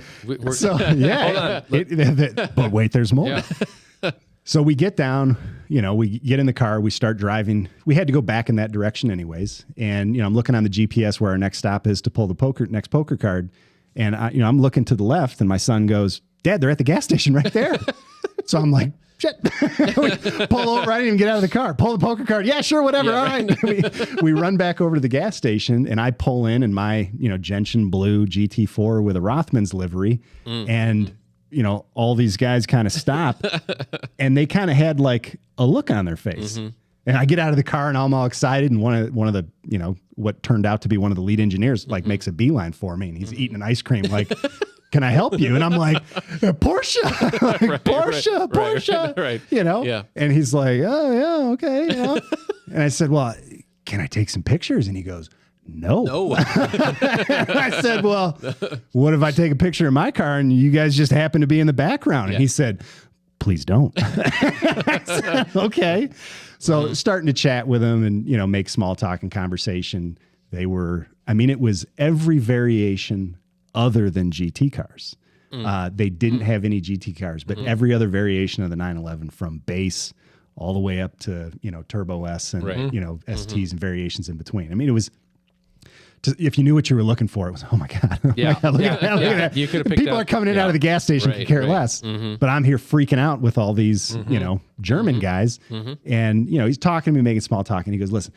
So yeah, but wait, there's more. Yeah. So we get down, we get in the car, we start driving. We had to go back in that direction anyways. And, I'm looking on the GPS where our next stop is to pull the next poker card. And I'm looking to the left and my son goes, "Dad, they're at the gas station right there." So I'm like, shit. Pull over. I didn't even get out of the car. Pull the poker card. Yeah, sure. Whatever. All right. We run back over to the gas station and I pull in my, gentian blue GT4 with a Rothman's livery. And, all these guys kind of stop and they kind of had like a look on their face. And I get out of the car and I'm all excited. And one of the, what turned out to be one of the lead engineers, like makes a beeline for me and he's eating an ice cream. Like, "Can I help you?" And I'm like, "Porsche, like, Porsche. Right. Yeah. And he's like, "Oh yeah, okay." And I said, "Well, can I take some pictures?" And he goes, No. I said, "Well, what if I take a picture of my car and you guys just happen to be in the background?" And he said, "Please don't." I said, "Okay." So starting to chat with them and, make small talk and conversation. It was every variation other than GT cars. They didn't have any GT cars, but every other variation of the 911 from base all the way up to, Turbo S and, STs and variations in between. It was, if you knew what you were looking for, it was, oh my God. Yeah. Look at that. You could have picked People up, are coming in out of the gas station, could care less. But I'm here freaking out with all these, German guys. And, he's talking to me, making small talk. And he goes, "Listen,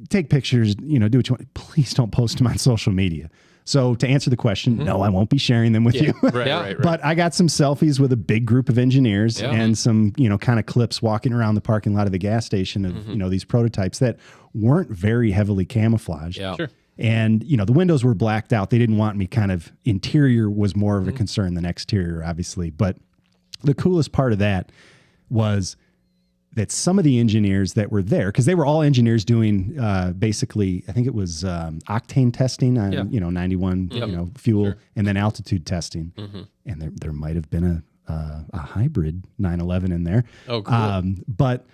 take pictures, do what you want. Please don't post them on social media." So to answer the question, no, I won't be sharing them with you. Right. But I got some selfies with a big group of engineers and some, kind of clips walking around the parking lot of the gas station of, these prototypes that weren't very heavily camouflaged. Yeah. Sure. And, the windows were blacked out. They didn't want me interior was more of a concern than exterior, obviously. But the coolest part of that was that some of the engineers that were there, because they were all engineers doing basically, I think it was octane testing on 91 fuel, and then altitude testing, and there might have been a hybrid 911 in there. Oh, cool. But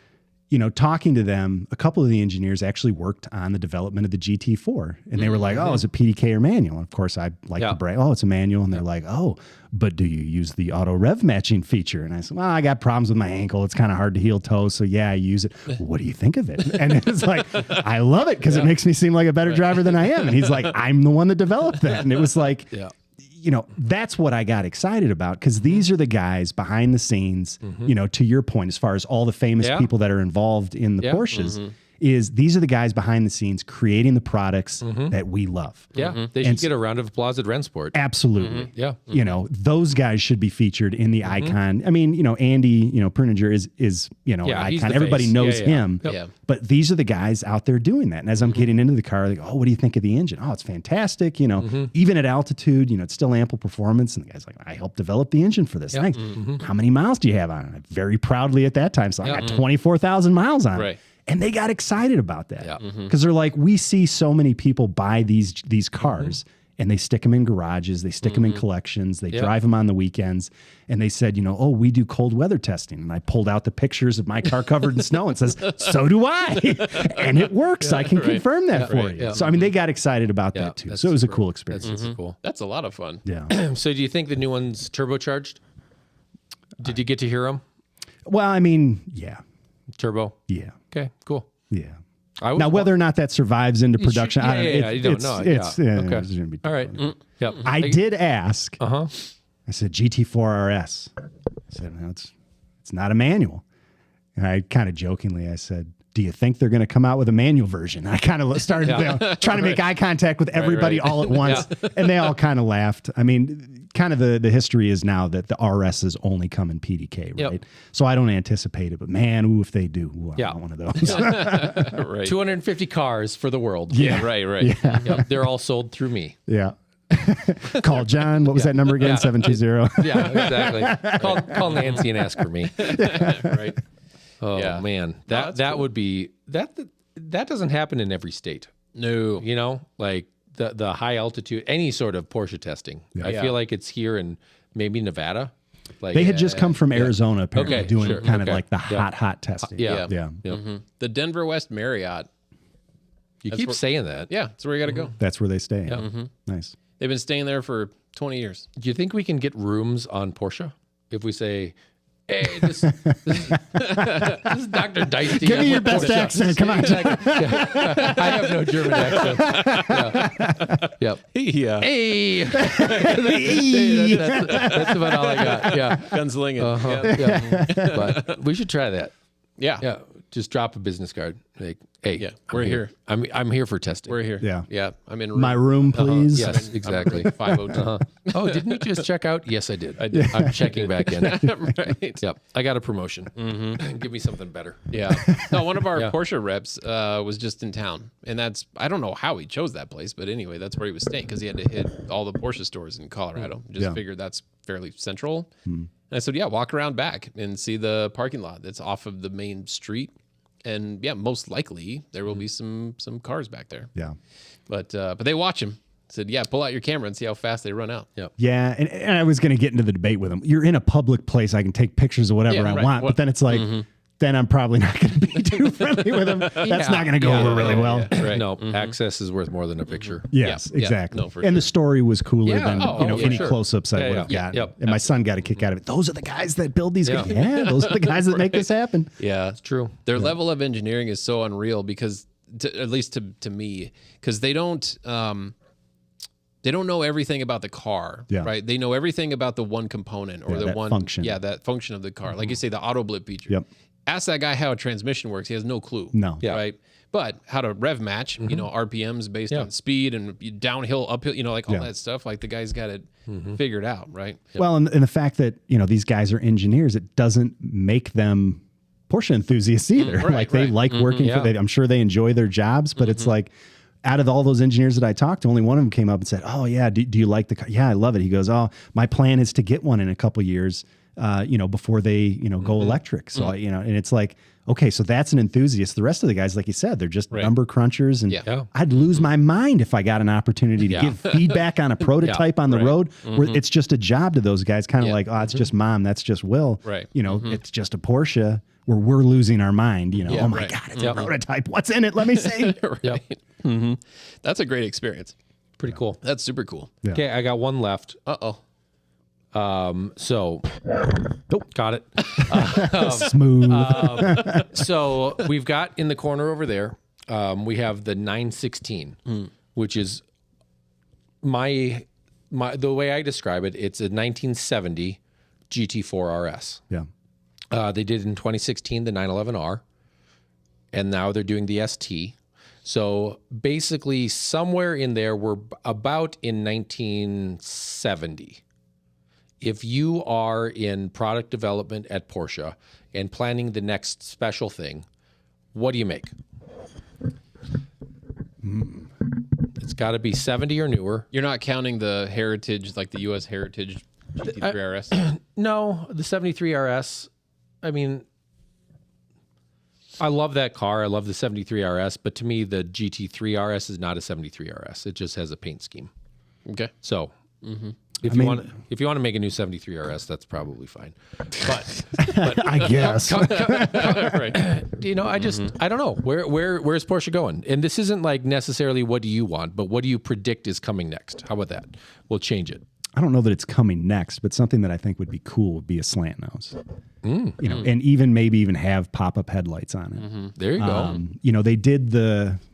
talking to them, a couple of the engineers actually worked on the development of the GT4. And they were like, oh, is it PDK or manual? And of course, I like to brag, oh, it's a manual. And they're like, oh, but do you use the auto rev matching feature? And I said, well, I got problems with my ankle. It's kind of hard to heel toe. So yeah, I use it. Well, what do you think of it? And it's like, I love it because it makes me seem like a better driver than I am. And he's like, I'm the one that developed that. And it was like, that's what I got excited about, because these are the guys behind the scenes, to your point, as far as all the famous people that are involved in the Porsches, these are the guys behind the scenes creating the products that we love. Yeah. They should get a round of applause at Rennsport. Absolutely. Yeah. Those guys should be featured in the icon. I mean, Andy, Perninger is an icon. Everybody knows him. Yeah. But these are the guys out there doing that. And as I'm getting into the car, like, oh, what do you think of the engine? Oh, it's fantastic. Even at altitude, it's still ample performance. And the guy's like, I helped develop the engine for this. Thanks. How many miles do you have on it? Very proudly at that time. So I got 24,000 miles on it. And they got excited about that because they're like, we see so many people buy these cars and they stick them in garages, they stick them in collections, they drive them on the weekends. And they said, oh, we do cold weather testing. And I pulled out the pictures of my car covered in snow and says, so do I. And it works. I can confirm that for you. Yeah. So, I mean, they got excited about that too. So it was a cool experience. That's cool. That's a lot of fun. Yeah. So do you think the new one's turbocharged? Did you get to hear them? Well, I mean, yeah. Turbo? Yeah. Okay, cool. Yeah. Now, whether or not that survives into production, I don't know. You don't know. Okay. It's gonna be all right. Yep. I did ask. I said GT4 RS. I said, no, it's not a manual. And I kind of jokingly, I said, do you think they're going to come out with a manual version? I kind of started trying to make eye contact with everybody all at once. And they all kind of laughed. I mean, kind of the history is now that the RSs only come in PDK, right? So I don't anticipate it. But man, if they do, I want one of those. Right. 250 cars for the world. Yeah, right. Yeah. Yep. They're all sold through me. Yeah. Call John. What was that number again? 720. Yeah, exactly. Call Nancy and ask for me. Right. Oh man, that cool. Would be that doesn't happen in every state. No, like the high altitude, any sort of Porsche testing. Yeah. I feel like it's here in maybe Nevada. Like they had just come from Arizona, apparently, doing kind of like the hot testing. Yeah. The Denver West Marriott. You keep saying that. Yeah, that's where you got to go. That's where they stay. Yeah. Nice. They've been staying there for 20 years. Do you think we can get rooms on Porsche if we say? Hey, this is Dr. Dicey. Give me your best accent. Come on. I have no German accent. Yep. Yeah. Hey. That's about all I got. Yeah. Gunslinging. But we should try that. Yeah. Just drop a business card. Like, hey, we're here. I'm here for testing. We're here. Yeah. I'm in my room, please. Yes, exactly. 502. Oh, didn't you just check out? Yes, I did. I'm checking back in. Right. Yep. I got a promotion. Give me something better. Yeah. No, one of our Porsche reps was just in town, and I don't know how he chose that place, but anyway, that's where he was staying because he had to hit all the Porsche stores in Colorado. Just figured that's fairly central. And I said, walk around back and see the parking lot that's off of the main street. And most likely there will be some cars back there. Yeah. But they watch him. Said, pull out your camera and see how fast they run out. Yep. Yeah. And I was going to get into the debate with him. You're in a public place. I can take pictures of whatever I want. But then it's like, then I'm probably not going to be too friendly with him. That's not going to go over really well. Right. No, access is worth more than a picture. Yes, exactly. No, for and sure. the story was cooler than any sure. close-ups I would have gotten. Yep. And my son got a kick out of it. Those are the guys that build these guys. Yeah, those are the guys that make this happen. Yeah, it's true. Their level of engineering is so unreal because, at least to me, because they don't know everything about the car, right? They know everything about the one component or the one function. Yeah, that function of the car. Like you say, the auto blip feature. Yep. Ask that guy how a transmission works. He has no clue. No. Right? But how to rev match, RPMs based on speed and downhill, uphill, like all that stuff. Like the guy's got it figured out, right? Well, and the fact that, these guys are engineers, it doesn't make them Porsche enthusiasts either. They like working for I'm sure they enjoy their jobs, but it's like, out of all those engineers that I talked to, only one of them came up and said, oh, yeah, do you like the car? Yeah, I love it. He goes, oh, my plan is to get one in a couple years. before they, go electric. So, and it's like, okay, so that's an enthusiast. The rest of the guys, like you said, they're just number crunchers. And I'd lose my mind if I got an opportunity to give feedback on a prototype on the road where it's just a job to those guys, kind of like, oh, it's just Mom, that's just Will. Right. It's just a Porsche where we're losing our mind, oh my God, it's a prototype. What's in it? Let me see. Right. That's a great experience. Pretty cool. That's super cool. Yeah. Okay, I got one left. Uh-oh. Got it. Smooth. So we've got in the corner over there, we have the 916, which is the way I describe it, it's a 1970 GT4 RS. Yeah. They did in 2016 the 911R, and now they're doing the ST. So basically, somewhere in there, we're about in 1970. If you are in product development at Porsche and planning the next special thing, what do you make? It's got to be 70 or newer. You're not counting the Heritage, like the U.S. Heritage GT3 RS? No, the 73 RS. I mean, I love that car. I love the 73 RS, but to me, the GT3 RS is not a 73 RS. It just has a paint scheme. Okay. So, if you want to make a new 73 RS, that's probably fine. But I guess. Right. I don't know where's Porsche going. And this isn't like necessarily what do you want, but what do you predict is coming next? How about that? We'll change it. I don't know that it's coming next, but something that I think would be cool would be a slant nose. And even maybe have pop-up headlights on it. There you go. They did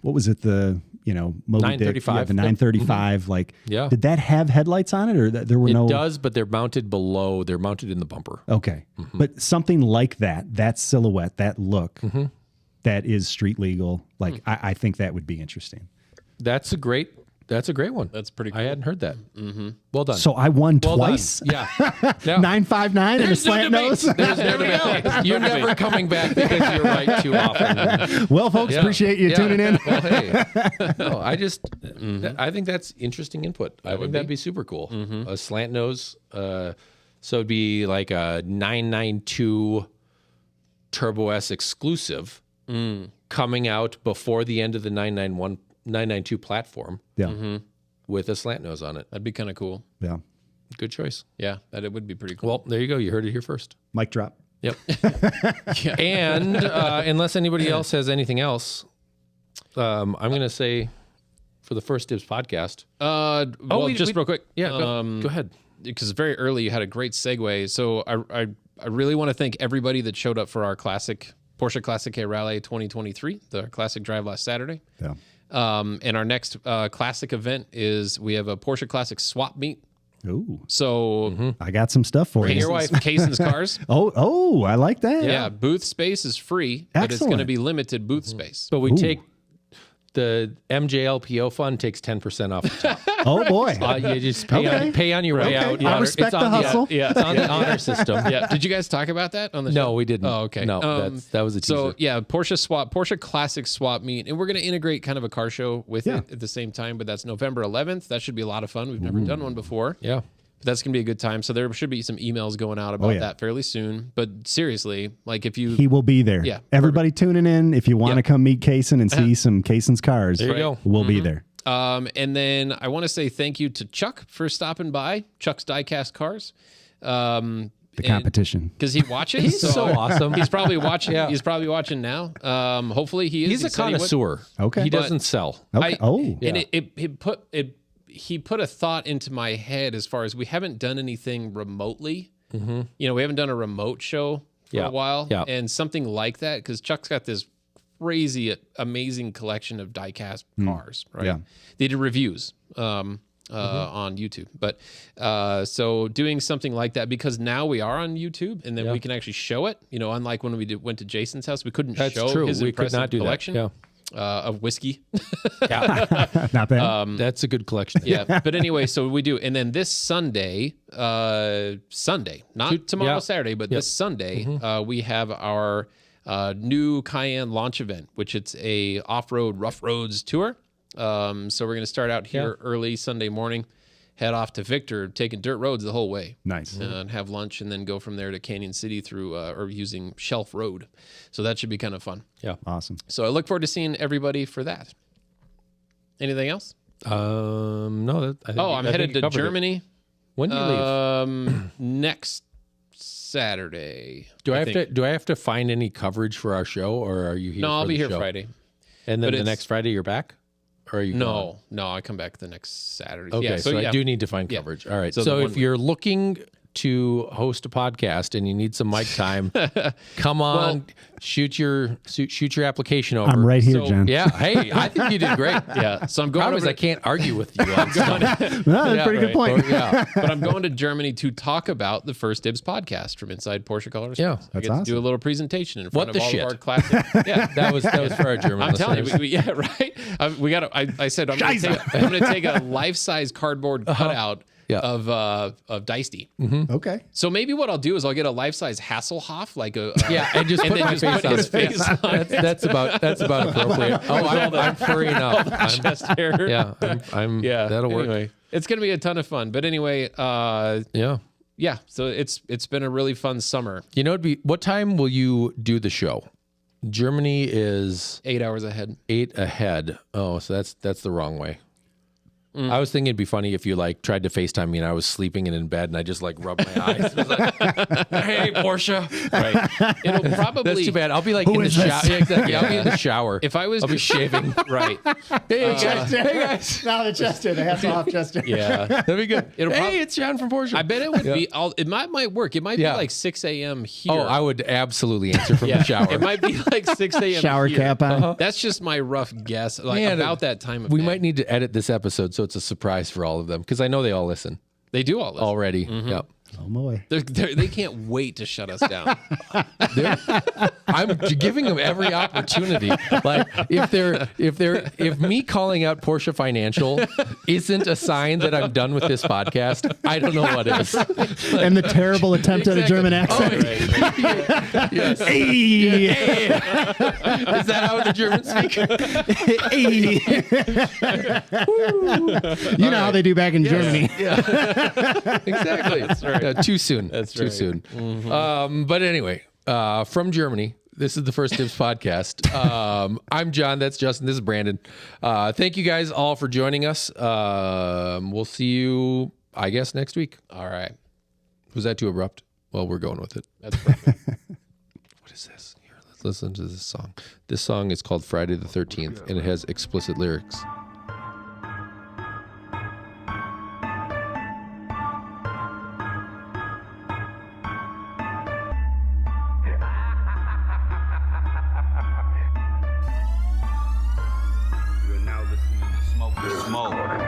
what was it? The Moby Dick, 935. the 935. Like, Yeah. did that have headlights on it, or there were no? It does, but they're mounted below. They're mounted in the bumper. Okay, but something like that silhouette, that look, that is street legal. Like, I think that would be interesting. That's a great one. That's pretty cool. I hadn't heard that. Well done. So I won well twice. Done. Yeah. No. 959 and a slant nose. There's no debate. You're never coming back because you're right too often. Well, folks, appreciate you tuning in. Well, hey, no, I think that's interesting input. I think that'd be super cool. A slant nose. So it'd be like a 992 Turbo S exclusive coming out before the end of the 992 platform. Yeah. With a slant nose on it. That'd be kind of cool. Yeah. Good choice. Yeah, it would be pretty cool. Well, there you go. You heard it here first. Mic drop. Yep. And unless anybody else has anything else, I'm going to say for the First Dibs podcast. Real quick. Yeah, go ahead. Because very early you had a great segue. So I really want to thank everybody that showed up for our Porsche Classic K Rally 2023, the classic drive last Saturday. Yeah. And our next classic event is we have a Porsche Classic swap meet. Ooh. So I got some stuff for you. your wife, Kaysen's cars. Oh, I like that. Yeah, booth space is free, but it's going to Excellent. be limited booth space. But we take the MJLPO fund takes 10% off the top. Oh boy. You just pay on your way out. I respect the hustle. It's on the honor system. Yeah. Did you guys talk about that on the show? No, we didn't. Oh, okay. No, that was a teaser. So yeah, Porsche Classic swap meet, and we're going to integrate kind of a car show with it at the same time. But that's November 11th. That should be a lot of fun. We've never done one before. Yeah. But that's going to be a good time. So there should be some emails going out about that fairly soon. But seriously, like he will be there. Yeah. Everybody tuning in. If you want to come meet Kaysen and see some Kaysen's cars, There you go. we'll be there. And then I want to say thank you to Chuck for stopping by. Chuck's Diecast Cars. The competition. Because he watches. He's so awesome. He's probably watching. Yeah. He's probably watching now. Hopefully he is. He's a said he would. connoisseur. Okay. He But- doesn't sell. Okay. And he put a thought into my head as far as we haven't done anything remotely. We haven't done a remote show for a while. Yeah. And something like that, because Chuck's got this crazy, amazing collection of diecast cars, right? Yeah. They did reviews on YouTube. But so doing something like that, because now we are on YouTube and then we can actually show it, unlike when we went to Jason's house, we couldn't That's show true. his We could impressive not do collection. that. Yeah. Of whiskey. Not bad. That's a good collection. Yeah. But anyway, so we do. And then this Sunday, not tomorrow, Saturday, but this Sunday, we have our new Cayenne launch event, which it's a off-road rough roads tour. So we're going to start out here early Sunday morning, head off to Victor, taking dirt roads the whole way. Nice. And have lunch, and then go from there to Canyon City through or using Shelf Road. So that should be kind of fun. Yeah. Awesome. So I look forward to seeing everybody for that. Anything else? No. I'm headed to Germany. When do you leave? Next Saturday. Do I have to find any coverage for our show, or are you here? No, I'll for be the here show? Friday. And then But the next Friday you're back, or are you? gone? No, I come back the next Saturday. Okay, Yeah, so yeah. I do need to find Yeah. coverage. All right. So So, the if one- you're looking to host a podcast and you need some mic time, come on, shoot your application over. I'm right here, So- Jen. Yeah. Hey, I think you did great. Yeah, so I'm going Problem is over I can't argue with you on stuff. Well, that's a pretty good point. Yeah. but I'm going to Germany to talk about the First Dibs podcast from inside Porsche Colorado Yeah, Springs. I that's get to awesome. do a little presentation in front What of the all shit? of our classic. Yeah. That was for our German I'm telling listeners. you, yeah, right. We got. I said I'm going to take a life-size cardboard cutout Yeah. of Dicey. Okay. So maybe what I'll do is I'll get a life-size Hasselhoff, like a Yeah, and just put my just face put on his it. face on it. That's about appropriate. Oh, I'm furry enough. I'm, Chest hair. yeah, I'm Yeah. that'll work. Anyway, it's gonna be a ton of fun. But anyway, Yeah. yeah. So it's been a really fun summer. You know, what time will you do the show? Germany is 8 hours ahead. 8 ahead. Oh, so that's the wrong way. I was thinking it'd be funny if you like tried to FaceTime me and I was sleeping and in bed and I just like rubbed my eyes. It was like, hey, Porsche. Right. It'll probably. That's too bad. I'll be like in the is this? shower. Yeah, exactly. I'll be in the shower. If I was I'll be shaving. right. Hey, guys. Now the Chester, the Hasselhoff Chester. Yeah. That'd be good. It'll Hey, it's John from Porsche. I bet it would be. It might work. It might Yeah. be like 6 a.m. here. Oh, I would absolutely answer from yeah. the shower. It might be like 6 a.m. Shower here. cap on. That's just my rough guess. Like Man, about that time of We day. might need to edit this episode so it's a surprise for all of them because I know they all listen They do all this. already. Yep. Oh boy. They can't wait to shut us down. I'm giving them every opportunity. Like if me calling out Porsche Financial isn't a sign that I'm done with this podcast, I don't know what is. And the terrible attempt at a German accent. Yes. Hey. Is that how the Germans speak? You know how they do back in Germany. Exactly. That's right. Too soon. That's too right. soon. But anyway, from Germany, this is the First Dibs podcast. I'm John. That's Justin. This is Brandon. Thank you guys all for joining us. We'll see you, I guess, next week. All right. Was that too abrupt? Well, we're going with it. That's perfect. What is this? Here, let's listen to this song. This song is called Friday the 13th, and it has explicit lyrics. You are now listening to Smoke the Smoke.